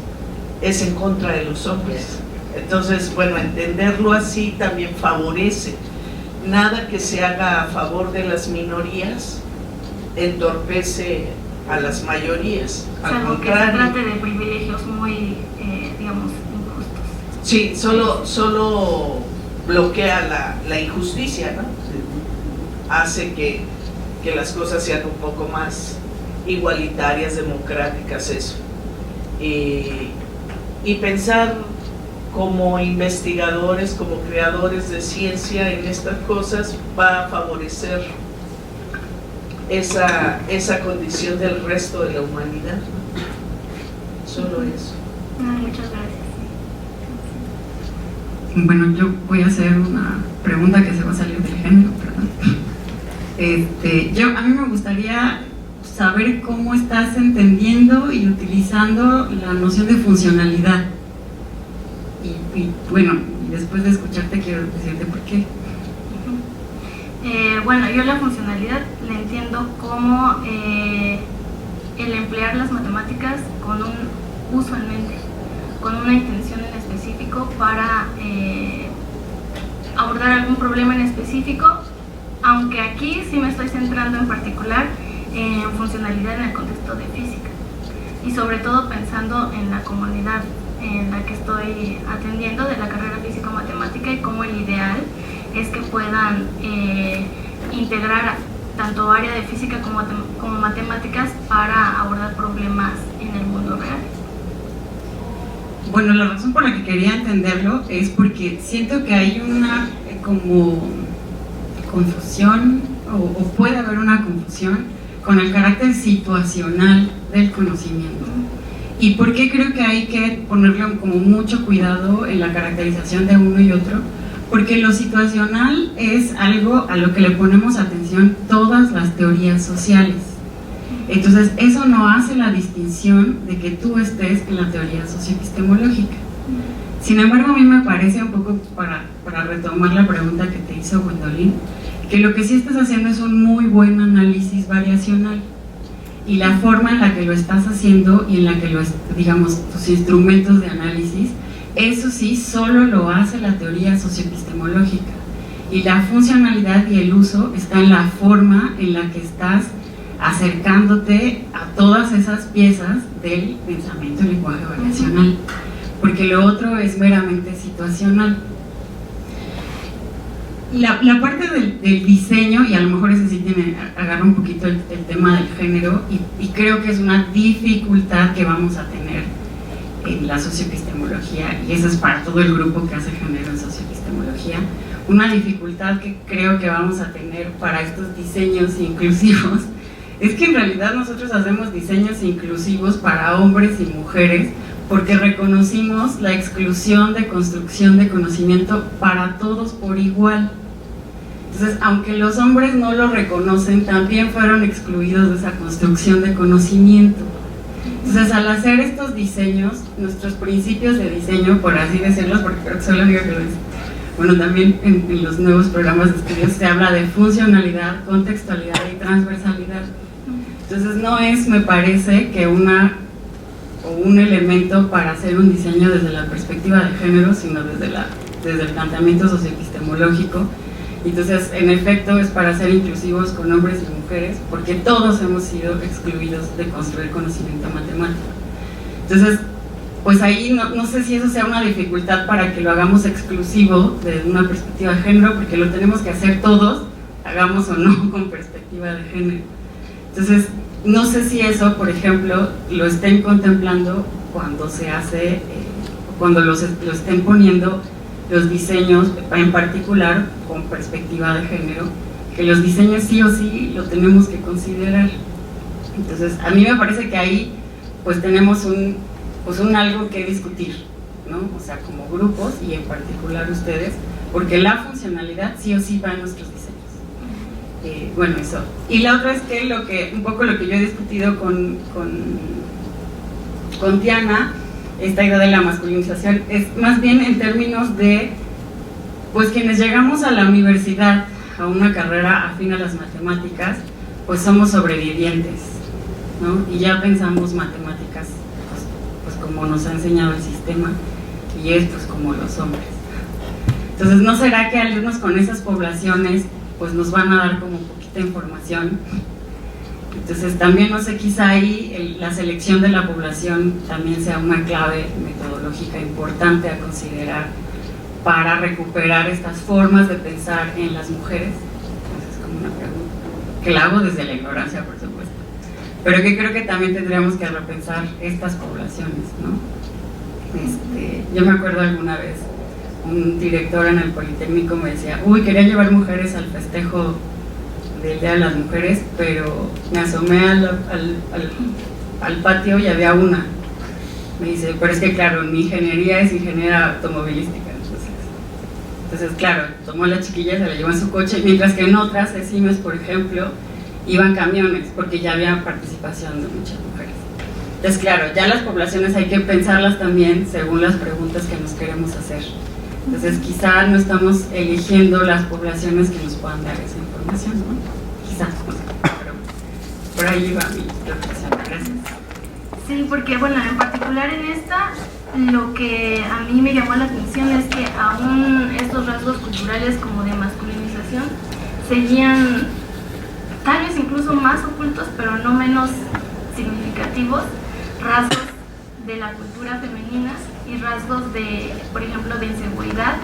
es en contra de los hombres. Entonces, bueno, entenderlo así también favorece. Nada que se haga a favor de las minorías entorpece a las mayorías. Al contrario. Que se trate de privilegios muy, digamos, injustos. Sí, solo bloquea la injusticia, ¿no? Hace que las cosas sean un poco más igualitarias, democráticas, eso. Y pensar como investigadores, como creadores de ciencia en estas cosas va a favorecer esa condición del resto de la humanidad, ¿no? Solo eso. Muchas gracias. Bueno, yo voy a hacer una pregunta que se va a salir del género, perdón. A mí me gustaría saber cómo estás entendiendo y utilizando la noción de funcionalidad. Y bueno, después de escucharte quiero decirte por qué. Bueno, yo la funcionalidad la entiendo como el emplear las matemáticas con un uso en mente, con una intención en específico para abordar algún problema en específico, aunque aquí sí me estoy centrando en particular en funcionalidad en el contexto de física y sobre todo pensando en la comunidad en la que estoy atendiendo de la carrera físico-matemática y cómo el ideal es que puedan integrar tanto área de física como matemáticas para abordar problemas en el mundo real. Bueno, la razón por la que quería entenderlo es porque siento que hay una como confusión o puede haber una confusión con el carácter situacional del conocimiento. ¿Y por qué creo que hay que ponerle como mucho cuidado en la caracterización de uno y otro? Porque lo situacional es algo a lo que le ponemos atención todas las teorías sociales. Entonces, eso no hace la distinción de que tú estés en la teoría socioepistemológica. Sin embargo, a mí me parece un poco, para retomar la pregunta que te hizo Gwendolyn, que lo que sí estás haciendo es un muy buen análisis variacional. Y la forma en la que lo estás haciendo y en la que digamos, tus instrumentos de análisis, eso sí, solo lo hace la teoría socioepistemológica. Y la funcionalidad y el uso está en la forma en la que estás acercándote a todas esas piezas del pensamiento y lenguaje variacional. Porque lo otro es meramente situacional. La parte del diseño, y a lo mejor ese sí agarra un poquito el tema del género, y creo que es una dificultad que vamos a tener en la socioepistemología, y eso es para todo el grupo que hace género en socioepistemología, una dificultad que creo que vamos a tener para estos diseños inclusivos, es que en realidad nosotros hacemos diseños inclusivos para hombres y mujeres, porque reconocimos la exclusión de construcción de conocimiento para todos por igual. Entonces, aunque los hombres no lo reconocen, también fueron excluidos de esa construcción de conocimiento. Entonces, al hacer estos diseños, nuestros principios de diseño, por así decirlos, porque creo que soy la única que lo dice, bueno, también en los nuevos programas de estudios se habla de funcionalidad, contextualidad y transversalidad. Entonces, no es, me parece, que un elemento para hacer un diseño desde la perspectiva de género, sino desde el planteamiento socioepistemológico. Entonces, en efecto, es para ser inclusivos con hombres y mujeres, porque todos hemos sido excluidos de construir conocimiento matemático. Entonces, pues ahí no sé si eso sea una dificultad para que lo hagamos exclusivo desde una perspectiva de género, porque lo tenemos que hacer todos, hagamos o no con perspectiva de género. Entonces, no sé si eso, por ejemplo, lo estén contemplando cuando se hace, cuando lo estén poniendo los diseños, en particular con perspectiva de género, que los diseños sí o sí lo tenemos que considerar. Entonces, a mí me parece que ahí pues tenemos un algo que discutir, ¿no? O sea, como grupos y en particular ustedes, porque la funcionalidad sí o sí va en nuestros diseños. Bueno, eso. Y la otra es que un poco lo que yo he discutido con Tiana, esta idea de la masculinización, es más bien en términos de, pues quienes llegamos a la universidad, a una carrera afín a las matemáticas, pues somos sobrevivientes, ¿no? Y ya pensamos matemáticas, pues como nos ha enseñado el sistema, y estos como los hombres. Entonces, ¿no será que al irnos con esas poblaciones pues nos van a dar como poquita información? Entonces también, no sé, quizá ahí la selección de la población también sea una clave metodológica importante a considerar para recuperar estas formas de pensar en las mujeres. Entonces, es como una pregunta que la hago desde la ignorancia, por supuesto, pero que creo que también tendríamos que repensar estas poblaciones, ¿no? Yo me acuerdo alguna vez, un director en el Politécnico me decía, uy, quería llevar mujeres al festejo del Día de las Mujeres, pero me asomé al patio y había una. Me dice, pero es que claro, mi ingeniería es ingeniería automovilística. Entonces claro, tomó a la chiquilla, se la llevó en su coche, mientras que en otras CECIMES, por ejemplo, iban camiones, porque ya había participación de muchas mujeres. Entonces claro, ya las poblaciones hay que pensarlas también según las preguntas que nos queremos hacer. Entonces quizá no estamos eligiendo las poblaciones que nos puedan dar esa información, ¿no? Quizá, no sé, pero por ahí va mi reflexión. Gracias. Sí, porque bueno, en particular en esta, lo que a mí me llamó la atención es que aún estos rasgos culturales como de masculinización seguían tal vez incluso más ocultos, pero no menos significativos, rasgos de la cultura femenina y rasgos de, por ejemplo, de inseguridad,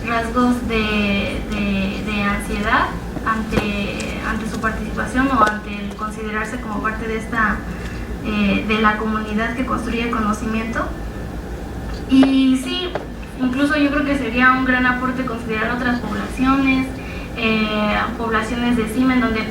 rasgos de ansiedad ante su participación o ante el considerarse como parte de esta de la comunidad que construye el conocimiento. Y sí, incluso yo creo que sería un gran aporte considerar otras poblaciones, poblaciones de CIMEN, donde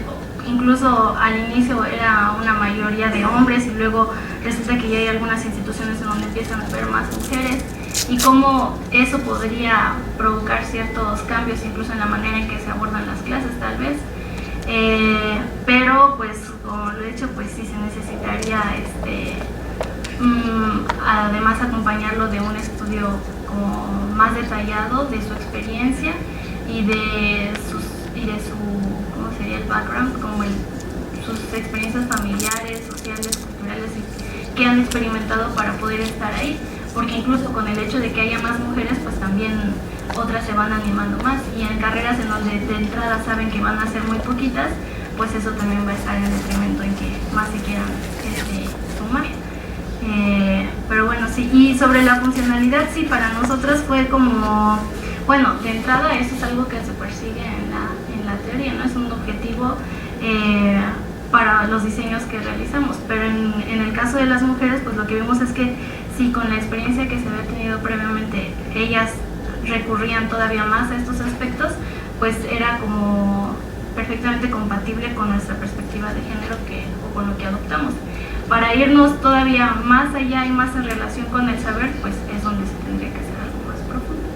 incluso al inicio era una mayoría de hombres y luego resulta que ya hay algunas instituciones en donde empiezan a haber más mujeres, y cómo eso podría provocar ciertos cambios incluso en la manera en que se abordan las clases tal vez. Pero pues como lo he dicho, pues sí se necesitaría además acompañarlo de un estudio como más detallado de su experiencia y de su ¿cómo sería el background? Como sus experiencias familiares, sociales, culturales que han experimentado para poder estar ahí, porque incluso con el hecho de que haya más mujeres, pues también otras se van animando más, y en carreras en donde de entrada saben que van a ser muy poquitas, pues eso también va a estar en detrimento en que más se quieran sumar. Pero bueno, sí, y sobre la funcionalidad, sí, para nosotros fue como, bueno, de entrada eso es algo que se persigue en la teoría, ¿no? Es un objetivo para los diseños que realizamos, pero en el caso de las mujeres, pues lo que vimos es que sí, con la experiencia que se había tenido previamente, ellas recurrían todavía más a estos aspectos, pues era como perfectamente compatible con nuestra perspectiva de género o con lo que adoptamos. Para irnos todavía más allá y más en relación con el saber, pues es donde se tendría que hacer algo más profundo.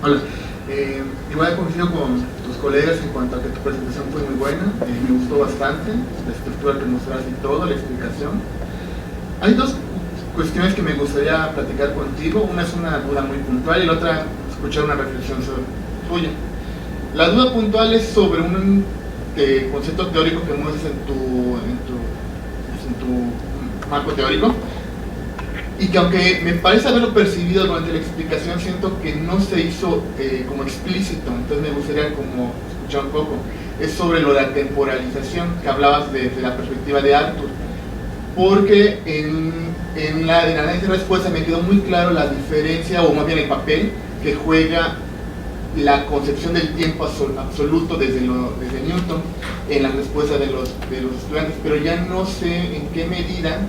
Hola. Igual coincido con tus colegas en cuanto a que tu presentación fue muy buena, me gustó bastante, la estructura que mostraste y todo, la explicación. Hay dos cuestiones que me gustaría platicar contigo, una es una duda muy puntual y la otra escuchar una reflexión tuya. La duda puntual es sobre un concepto teórico que muestras en tu marco teórico, y que aunque me parece haberlo percibido durante la explicación, siento que no se hizo como explícito, entonces me gustaría como escuchar un poco. Es sobre lo de la temporalización que hablabas desde la perspectiva de Arthur, porque en la análisis de respuesta me quedó muy claro la diferencia, o más bien el papel que juega la concepción del tiempo absoluto desde Newton en la respuesta de los estudiantes, pero ya no sé en qué medida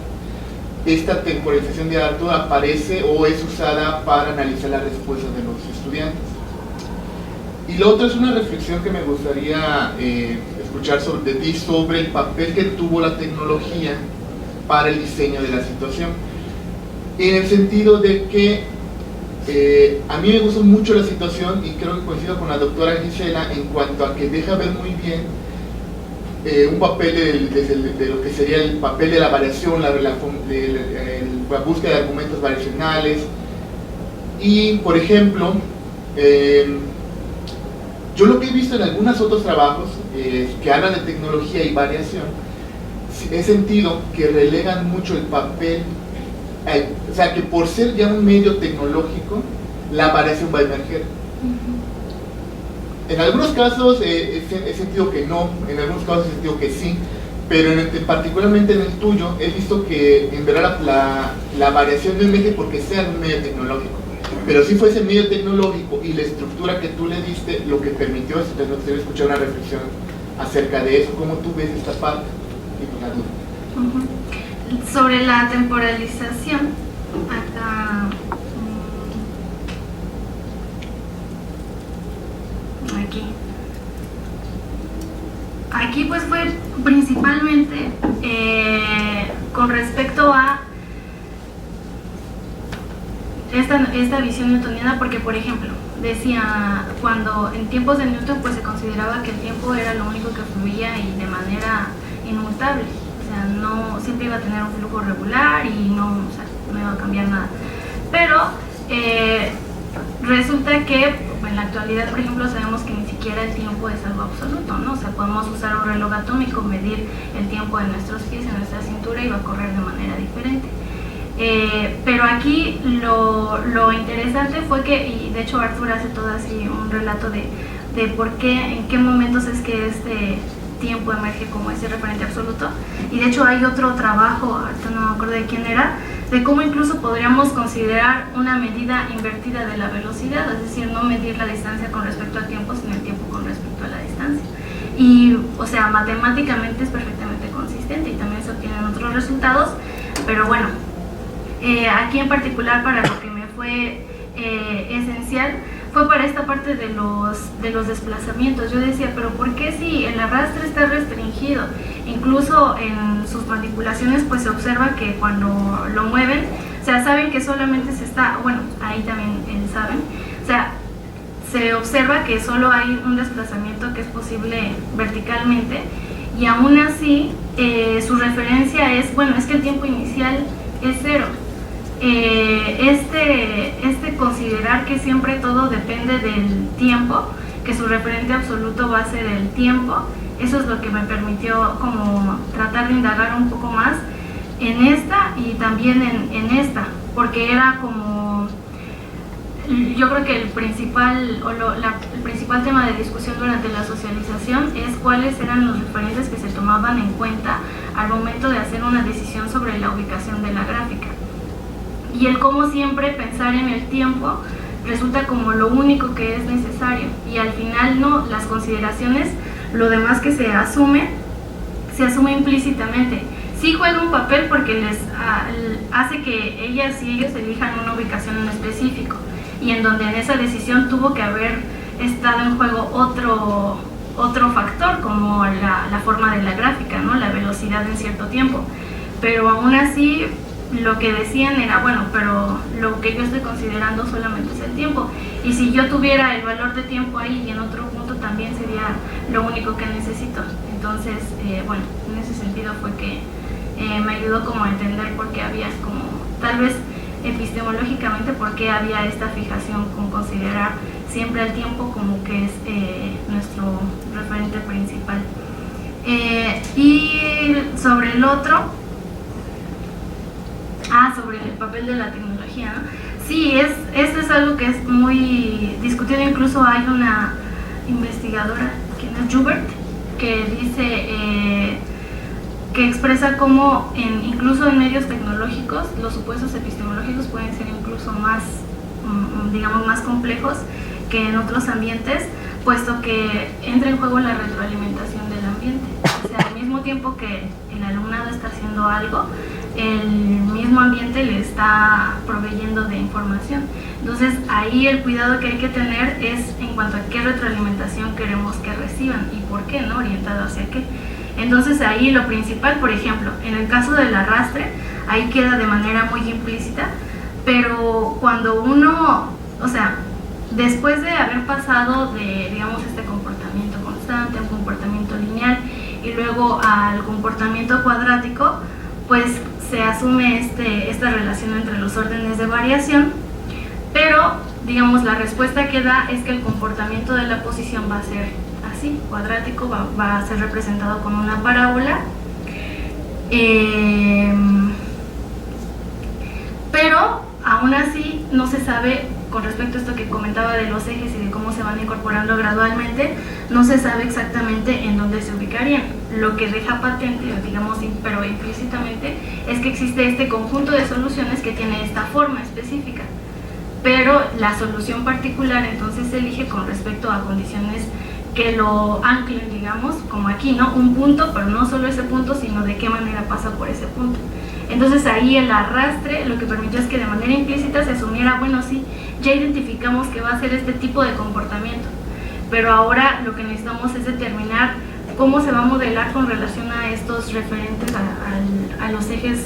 esta temporalización de Arthur aparece o es usada para analizar la respuesta de los estudiantes. Y lo otro es una reflexión que me gustaría escuchar de ti sobre el papel que tuvo la tecnología para el diseño de la situación, en el sentido de que a mí me gustó mucho la situación, y creo que coincido con la doctora Gisela en cuanto a que deja ver muy bien un papel de lo que sería el papel de la variación, la búsqueda de argumentos variacionales. Y por ejemplo, Yo lo que he visto en algunos otros trabajos que hablan de tecnología y variación, he sentido que relegan mucho el papel, o sea, que por ser ya un medio tecnológico, la variación va a emerger. En algunos casos he sentido que no, en algunos casos he sentido que sí, pero particularmente en el tuyo he visto que en verdad la variación no emerge porque sea un medio tecnológico, pero si fuese medio tecnológico y la estructura que tú le diste lo que permitió, entonces nos gustaría escuchar una reflexión acerca de eso, cómo tú ves esta parte y con la duda. Sobre la temporalización, acá, aquí pues fue principalmente con respecto a esta visión newtoniana, porque por ejemplo decía, cuando en tiempos de Newton pues se consideraba que el tiempo era lo único que fluía y de manera inmutable, o sea, no siempre iba a tener un flujo regular y no iba a cambiar nada, pero resulta que en la actualidad, por ejemplo, sabemos que ni siquiera el tiempo es algo absoluto, ¿no? O sea, podemos usar un reloj atómico, medir el tiempo de nuestros pies en nuestra cintura y va a correr de manera diferente. Pero aquí lo interesante fue que, y de hecho Arthur hace todo así un relato de por qué, en qué momentos es que este tiempo emerge como ese referente absoluto, y de hecho hay otro trabajo, ahorita no me acuerdo de quién era, de cómo incluso podríamos considerar una medida invertida de la velocidad, es decir, no medir la distancia con respecto al tiempo, sino el tiempo con respecto a la distancia. Y, o sea, matemáticamente es perfectamente consistente y también se obtienen otros resultados, pero bueno, aquí en particular para lo que me fue esencial fue para esta parte de los desplazamientos. Yo decía, pero ¿por qué si el arrastre está restringido? Incluso en sus manipulaciones pues se observa que cuando lo mueven, o sea, saben que solamente se está, bueno, ahí también saben, o sea, se observa que solo hay un desplazamiento que es posible verticalmente, y aún así su referencia es, bueno, es que el tiempo inicial es cero. Considerar que siempre todo depende del tiempo, que su referente absoluto va a ser el tiempo, eso es lo que me permitió como tratar de indagar un poco más en esta y también en esta, porque era como, yo creo que el principal tema de discusión durante la socialización es cuáles eran los referentes que se tomaban en cuenta al momento de hacer una decisión sobre la ubicación de la gráfica. Y el cómo siempre pensar en el tiempo resulta como lo único que es necesario, y al final no, las consideraciones, lo demás que se asume implícitamente. Sí juega un papel porque les hace que ellas y ellos elijan una ubicación en específico, y en donde en esa decisión tuvo que haber estado en juego otro factor, como la forma de la gráfica, ¿no? La velocidad en cierto tiempo, pero aún así lo que decían era, bueno, pero lo que yo estoy considerando solamente es el tiempo, y si yo tuviera el valor de tiempo ahí y en otro punto también sería lo único que necesito. Entonces, bueno, en ese sentido fue que me ayudó como a entender por qué había como, tal vez epistemológicamente, por qué había esta fijación con considerar siempre el tiempo como que es nuestro referente principal. Y sobre el otro, sobre el papel de la tecnología, ¿no? Sí, esto es algo que es muy discutido. Incluso hay una investigadora, quien es Joubert, que dice que expresa cómo incluso en medios tecnológicos los supuestos epistemológicos pueden ser incluso más, digamos, más complejos que en otros ambientes, puesto que entra en juego la retroalimentación del ambiente. O sea, al mismo tiempo que el alumnado está haciendo algo, el mismo ambiente le está proveyendo de información. Entonces ahí el cuidado que hay que tener es en cuanto a qué retroalimentación queremos que reciban y por qué, ¿no? Orientado hacia qué. Entonces ahí lo principal, por ejemplo, en el caso del arrastre, ahí queda de manera muy implícita, pero cuando uno, o sea, después de haber pasado de, digamos, este comportamiento constante, un comportamiento lineal y luego al comportamiento cuadrático, pues se asume esta relación entre los órdenes de variación, pero digamos, la respuesta que da es que el comportamiento de la posición va a ser así, cuadrático, va a ser representado con una parábola. Pero aún así no se sabe, con respecto a esto que comentaba de los ejes y de cómo se van incorporando gradualmente, no se sabe exactamente en dónde se ubicarían. Lo que deja patente, digamos, pero implícitamente, es que existe este conjunto de soluciones que tiene esta forma específica, pero la solución particular entonces se elige con respecto a condiciones que lo anclen, digamos, como aquí, ¿no? Un punto, pero no solo ese punto, sino de qué manera pasa por ese punto. Entonces ahí el arrastre lo que permitió es que de manera implícita se asumiera, bueno, sí, ya identificamos que va a ser este tipo de comportamiento, pero ahora lo que necesitamos es determinar cómo se va a modelar con relación a estos referentes a los ejes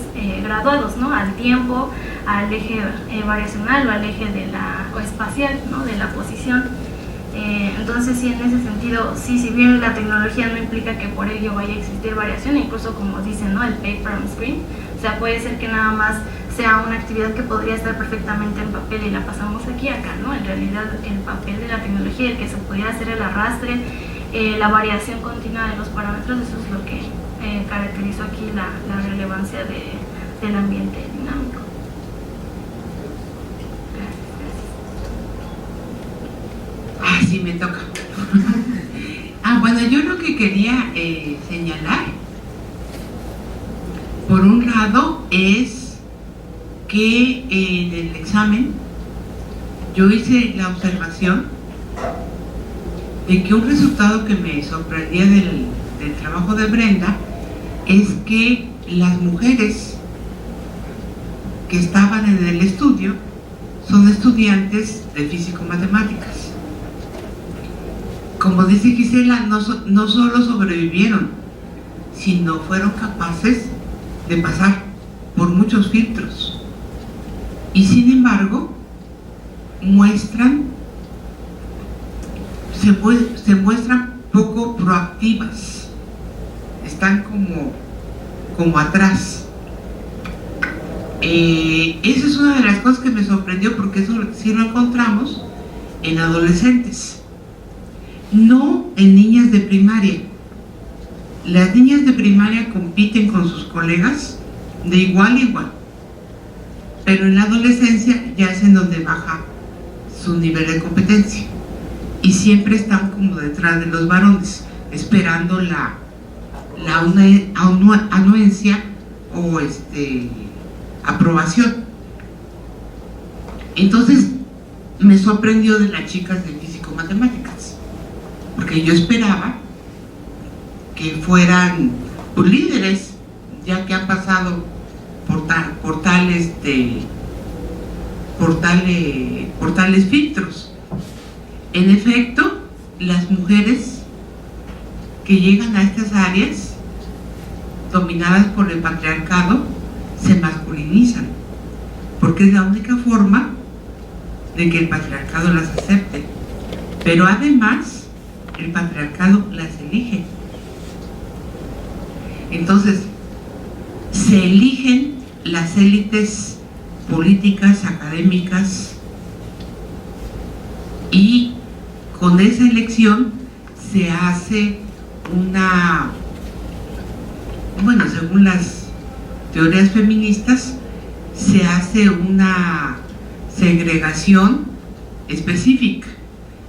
graduados, ¿no? Al tiempo, al eje variacional o al eje de o espacial, ¿no? De la posición. Entonces sí, en ese sentido, sí, si bien la tecnología no implica que por ello vaya a existir variación, incluso como dicen, ¿no? El paper on screen, o sea, puede ser que nada más sea una actividad que podría estar perfectamente en papel y la pasamos aquí, acá, ¿no? En realidad el papel de la tecnología, el que se pudiera hacer el arrastre, la variación continua de los parámetros, eso es lo que caracterizó aquí la relevancia del ambiente dinámico. Ah, sí, me toca. Bueno, yo lo que quería señalar, por un lado, es que en el examen yo hice la observación de que un resultado que me sorprendía del trabajo de Brenda es que las mujeres que estaban en el estudio son estudiantes de físico-matemáticas. Como dice Gisela, no solo sobrevivieron, sino fueron capaces de pasar por muchos filtros. Y sin embargo, se muestran poco proactivas, están como atrás. Esa es una de las cosas que me sorprendió, porque eso sí lo encontramos en adolescentes, no en niñas de primaria. Las niñas de primaria compiten con sus colegas de igual a igual, pero en la adolescencia ya es en donde baja su nivel de competencia y siempre están como detrás de los varones, esperando la anuencia o aprobación. Entonces me sorprendió de las chicas de físico-matemáticas, porque yo esperaba que fueran líderes, ya que han pasado por tales filtros. En efecto, las mujeres que llegan a estas áreas dominadas por el patriarcado se masculinizan, porque es la única forma de que el patriarcado las acepte. Pero además, el patriarcado las elige. Entonces, se eligen las élites políticas, académicas, y con esa elección se hace según las teorías feministas, se hace una segregación específica,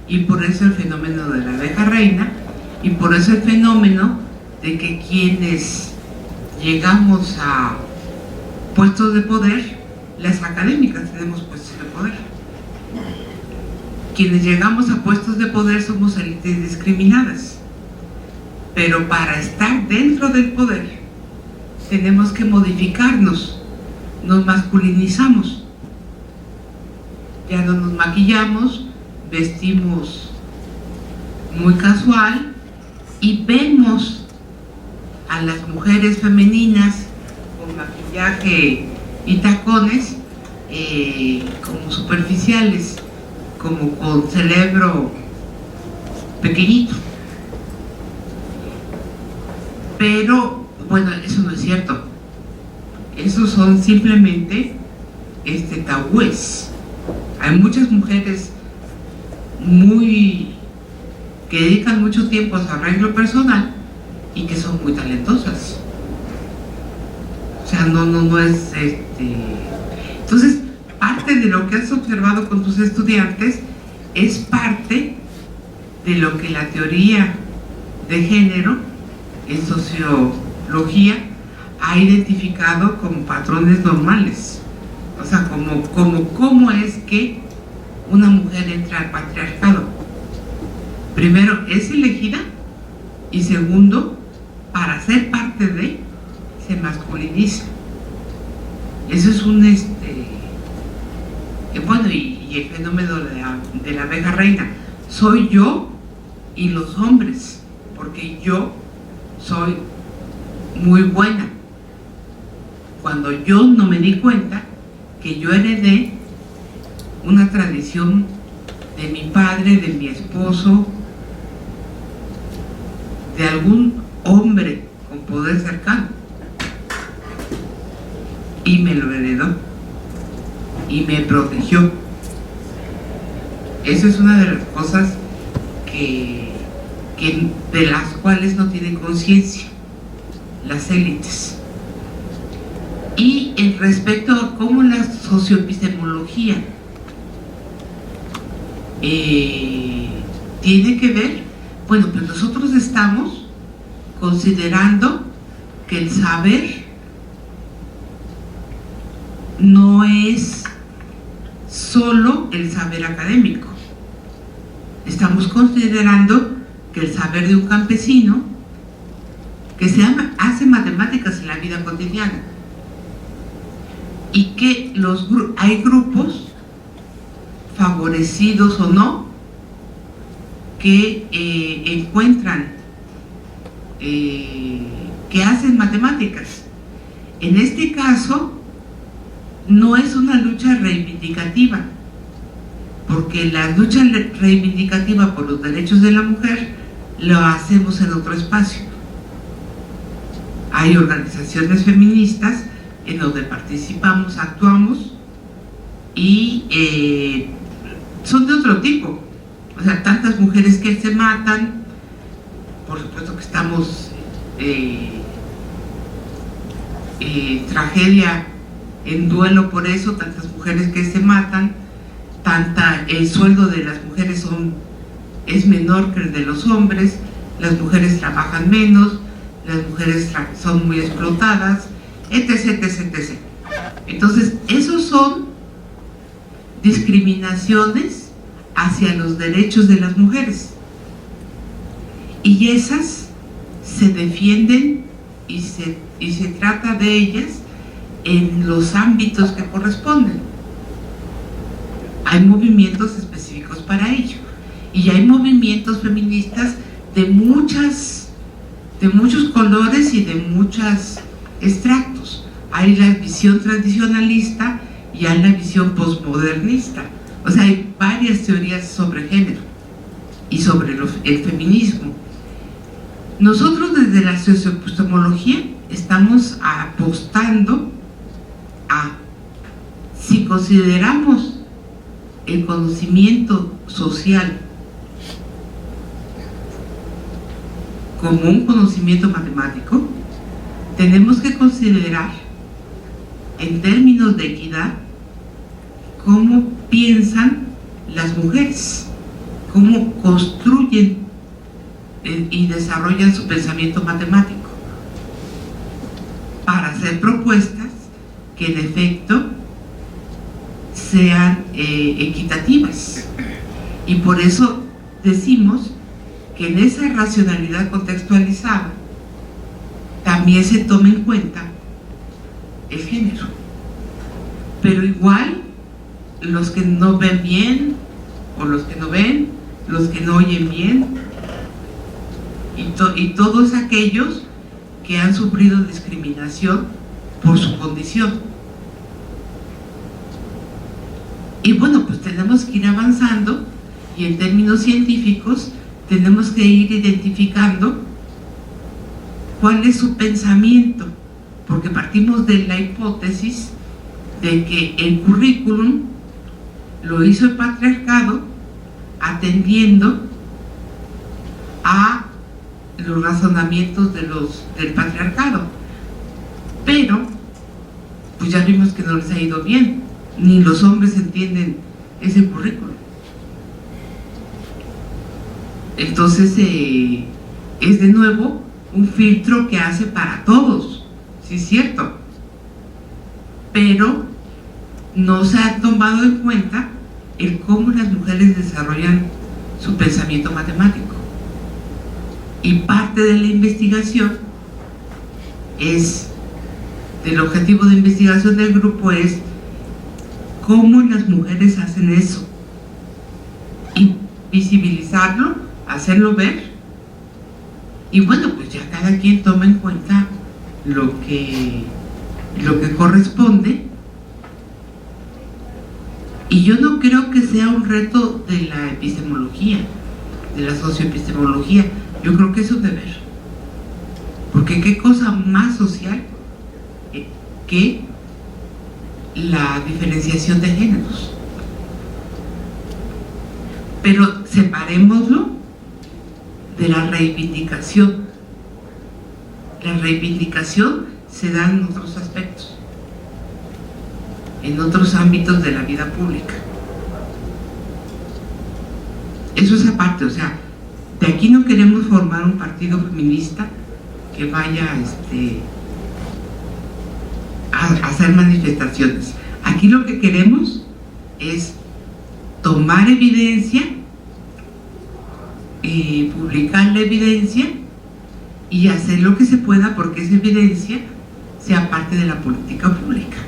y por eso el fenómeno de la abeja reina, y por eso el fenómeno de que quienes llegamos a puestos de poder, las académicas tenemos puestos de poder, quienes llegamos a puestos de poder somos élites discriminadas, pero para estar dentro del poder tenemos que modificarnos, nos masculinizamos, ya no nos maquillamos, vestimos muy casual y vemos a las mujeres femeninas con maquillaje y tacones como superficiales, como con cerebro pequeñito. Pero bueno, eso no es cierto, esos son simplemente tabúes Hay muchas mujeres que dedican mucho tiempo a su arreglo personal y que son muy talentosas. O sea, no es Entonces, parte de lo que has observado con tus estudiantes es parte de lo que la teoría de género en sociología ha identificado como patrones normales. O sea, cómo es que una mujer entra al patriarcado. Primero, es elegida, y segundo, para ser parte de, se masculiniza. Eso es un bueno, y el fenómeno de la abeja reina. Soy yo y los hombres, porque yo soy muy buena. Cuando yo no me di cuenta que yo heredé una tradición de mi padre, de mi esposo, de algún hombre con poder cercano, y me lo heredó y me protegió. Eso es una de las cosas de las cuales no tienen conciencia las élites. Y en respecto a cómo la socioepistemología tiene que ver, bueno, pues nosotros estamos considerando que el saber no es solo el saber académico. Estamos considerando que el saber de un campesino que hace matemáticas en la vida cotidiana, y que hay grupos, favorecidos o no, que encuentran, que hacen matemáticas. En este caso, no es una lucha reivindicativa, porque la lucha reivindicativa por los derechos de la mujer lo hacemos en otro espacio. Hay organizaciones feministas en donde participamos, actuamos, y son de otro tipo. O sea, tantas mujeres que se matan, por supuesto que estamos tragedia, en duelo por eso, tantas mujeres que se matan, el sueldo de las mujeres es menor que el de los hombres, las mujeres trabajan menos, las mujeres son muy explotadas, etc, etc, etc. Entonces, esos son discriminaciones hacia los derechos de las mujeres, y esas se defienden y se trata de ellas en los ámbitos que corresponden. Hay movimientos específicos para ello, y hay movimientos feministas de muchos colores y de muchos extractos. Hay la visión tradicionalista y hay la visión posmodernista. O sea, hay varias teorías sobre género y sobre el feminismo. Nosotros desde la socioepistemología estamos apostando a, si consideramos el conocimiento social como un conocimiento matemático, tenemos que considerar en términos de equidad cómo piensan las mujeres, cómo construyen y desarrollan su pensamiento matemático para hacer propuestas que en efecto sean equitativas. Y por eso decimos que en esa racionalidad contextualizada también se toma en cuenta el género, pero igual los que no ven bien, o los que no ven, los que no oyen bien, y todos aquellos que han sufrido discriminación por su condición. Y bueno, pues tenemos que ir avanzando, y en términos científicos tenemos que ir identificando cuál es su pensamiento, porque partimos de la hipótesis de que el currículum lo hizo el patriarcado atendiendo a los razonamientos del patriarcado. Pero, pues ya vimos que no les ha ido bien, ni los hombres entienden ese currículo. Entonces, es de nuevo un filtro que hace para todos, sí es cierto, pero no se ha tomado en cuenta el cómo las mujeres desarrollan su pensamiento matemático. Y parte de la investigación del objetivo de investigación del grupo es cómo las mujeres hacen eso, y visibilizarlo, hacerlo ver, y bueno, pues ya cada quien toma en cuenta lo que corresponde. Y yo no creo que sea un reto de la epistemología, de la socioepistemología. Yo creo que es un deber, porque qué cosa más social que la diferenciación de géneros. Pero separémoslo de la reivindicación. La reivindicación se da en otros aspectos, en otros ámbitos de la vida pública. Eso es aparte, o sea, de aquí no queremos formar un partido feminista que vaya a hacer manifestaciones. Aquí lo que queremos es tomar evidencia, publicar la evidencia y hacer lo que se pueda porque esa evidencia sea parte de la política pública.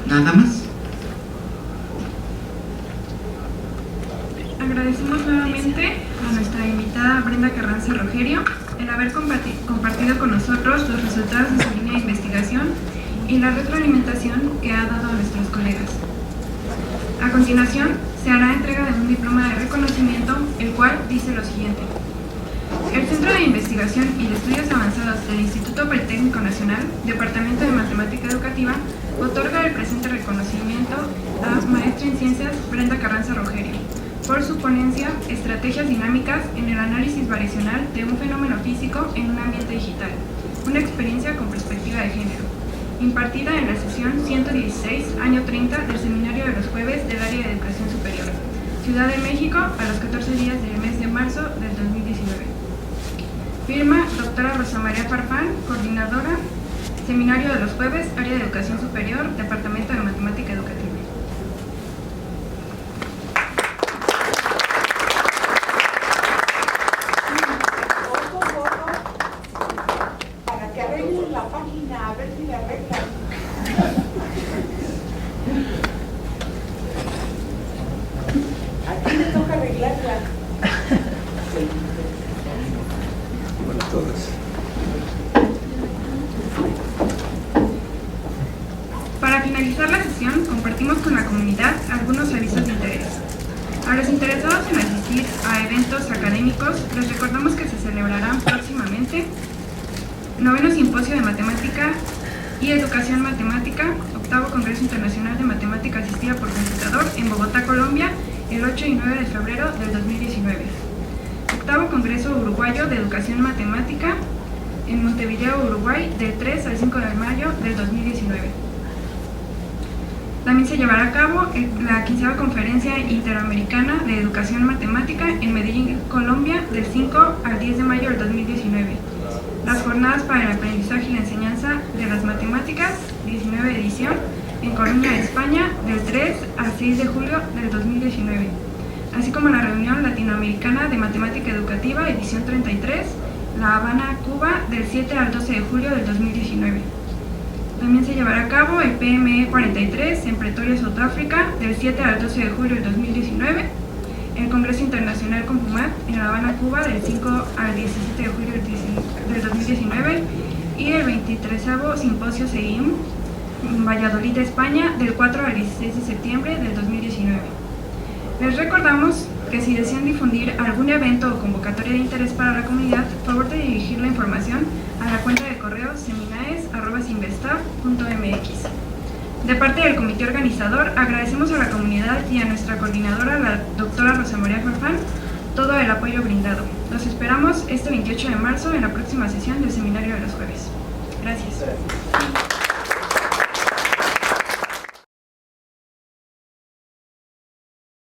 Nada más. Agradecemos nuevamente a nuestra invitada Brenda Carranza Rogerio el haber compartido con nosotros los resultados de su línea de investigación y la retroalimentación que ha dado a nuestros colegas. A continuación, se hará entrega de un diploma de reconocimiento, el cual dice lo siguiente. El Centro de Investigación y de Estudios Avanzados del Instituto Politécnico Nacional, Departamento de Matemática Educativa, otorga el presente reconocimiento a maestra en Ciencias Brenda Carranza Rogerio por su ponencia Estrategias dinámicas en el análisis variacional de un fenómeno físico en un ambiente digital, una experiencia con perspectiva de género, impartida en la sesión 116, año 30 del Seminario de los Jueves del Área de Educación Superior, Ciudad de México, a los 14 días del mes de marzo del 2019. Firma doctora Rosa María Farfán, coordinadora, Seminario de los Jueves, Área de Educación Superior, Departamento de Matemática Educativa. Para que arreglen la página, a ver si la arreglan. Aquí me toca arreglarla. Bueno, todas. Para finalizar la sesión, compartimos con la comunidad algunos avisos de interés. A los interesados en asistir a eventos académicos, les recordamos que se celebrarán próximamente 9º Simposio de Matemática y Educación Matemática, 8º Congreso Internacional de Matemática Asistida por Computador en Bogotá, Colombia, el 8 y 9 de febrero del 2019. 8º Congreso Uruguayo de Educación Matemática en Montevideo, Uruguay, del 3 al 5 de mayo del 2019. También se llevará a cabo la 15ª Conferencia Interamericana de Educación Matemática en Medellín, Colombia, del 5 al 10 de mayo del 2019. Las Jornadas para el Aprendizaje y la Enseñanza de las Matemáticas, 19 edición, en Coruña, España, del 3 al 6 de julio del 2019. Así como la Reunión Latinoamericana de Matemática Educativa, edición 33, La Habana, Cuba, del 7 al 12 de julio del 2019. También se llevará a cabo el PME 43 en Pretoria, Sudáfrica, del 7 al 12 de julio del 2019, el Congreso Internacional Compumat en La Habana, Cuba, del 5 al 17 de julio del 2019, y el 23º Simposio SEIM en Valladolid, España, del 4 al 16 de septiembre del 2019. Les recordamos que si desean difundir algún evento o convocatoria de interés para la comunidad, favor de dirigir la información a la cuenta de correo seminaes@sinvestav.mx. De parte del comité organizador, agradecemos a la comunidad y a nuestra coordinadora, la doctora Rosa María Farfán, todo el apoyo brindado. Los esperamos este 28 de marzo en la próxima sesión del Seminario de los Jueves. Gracias.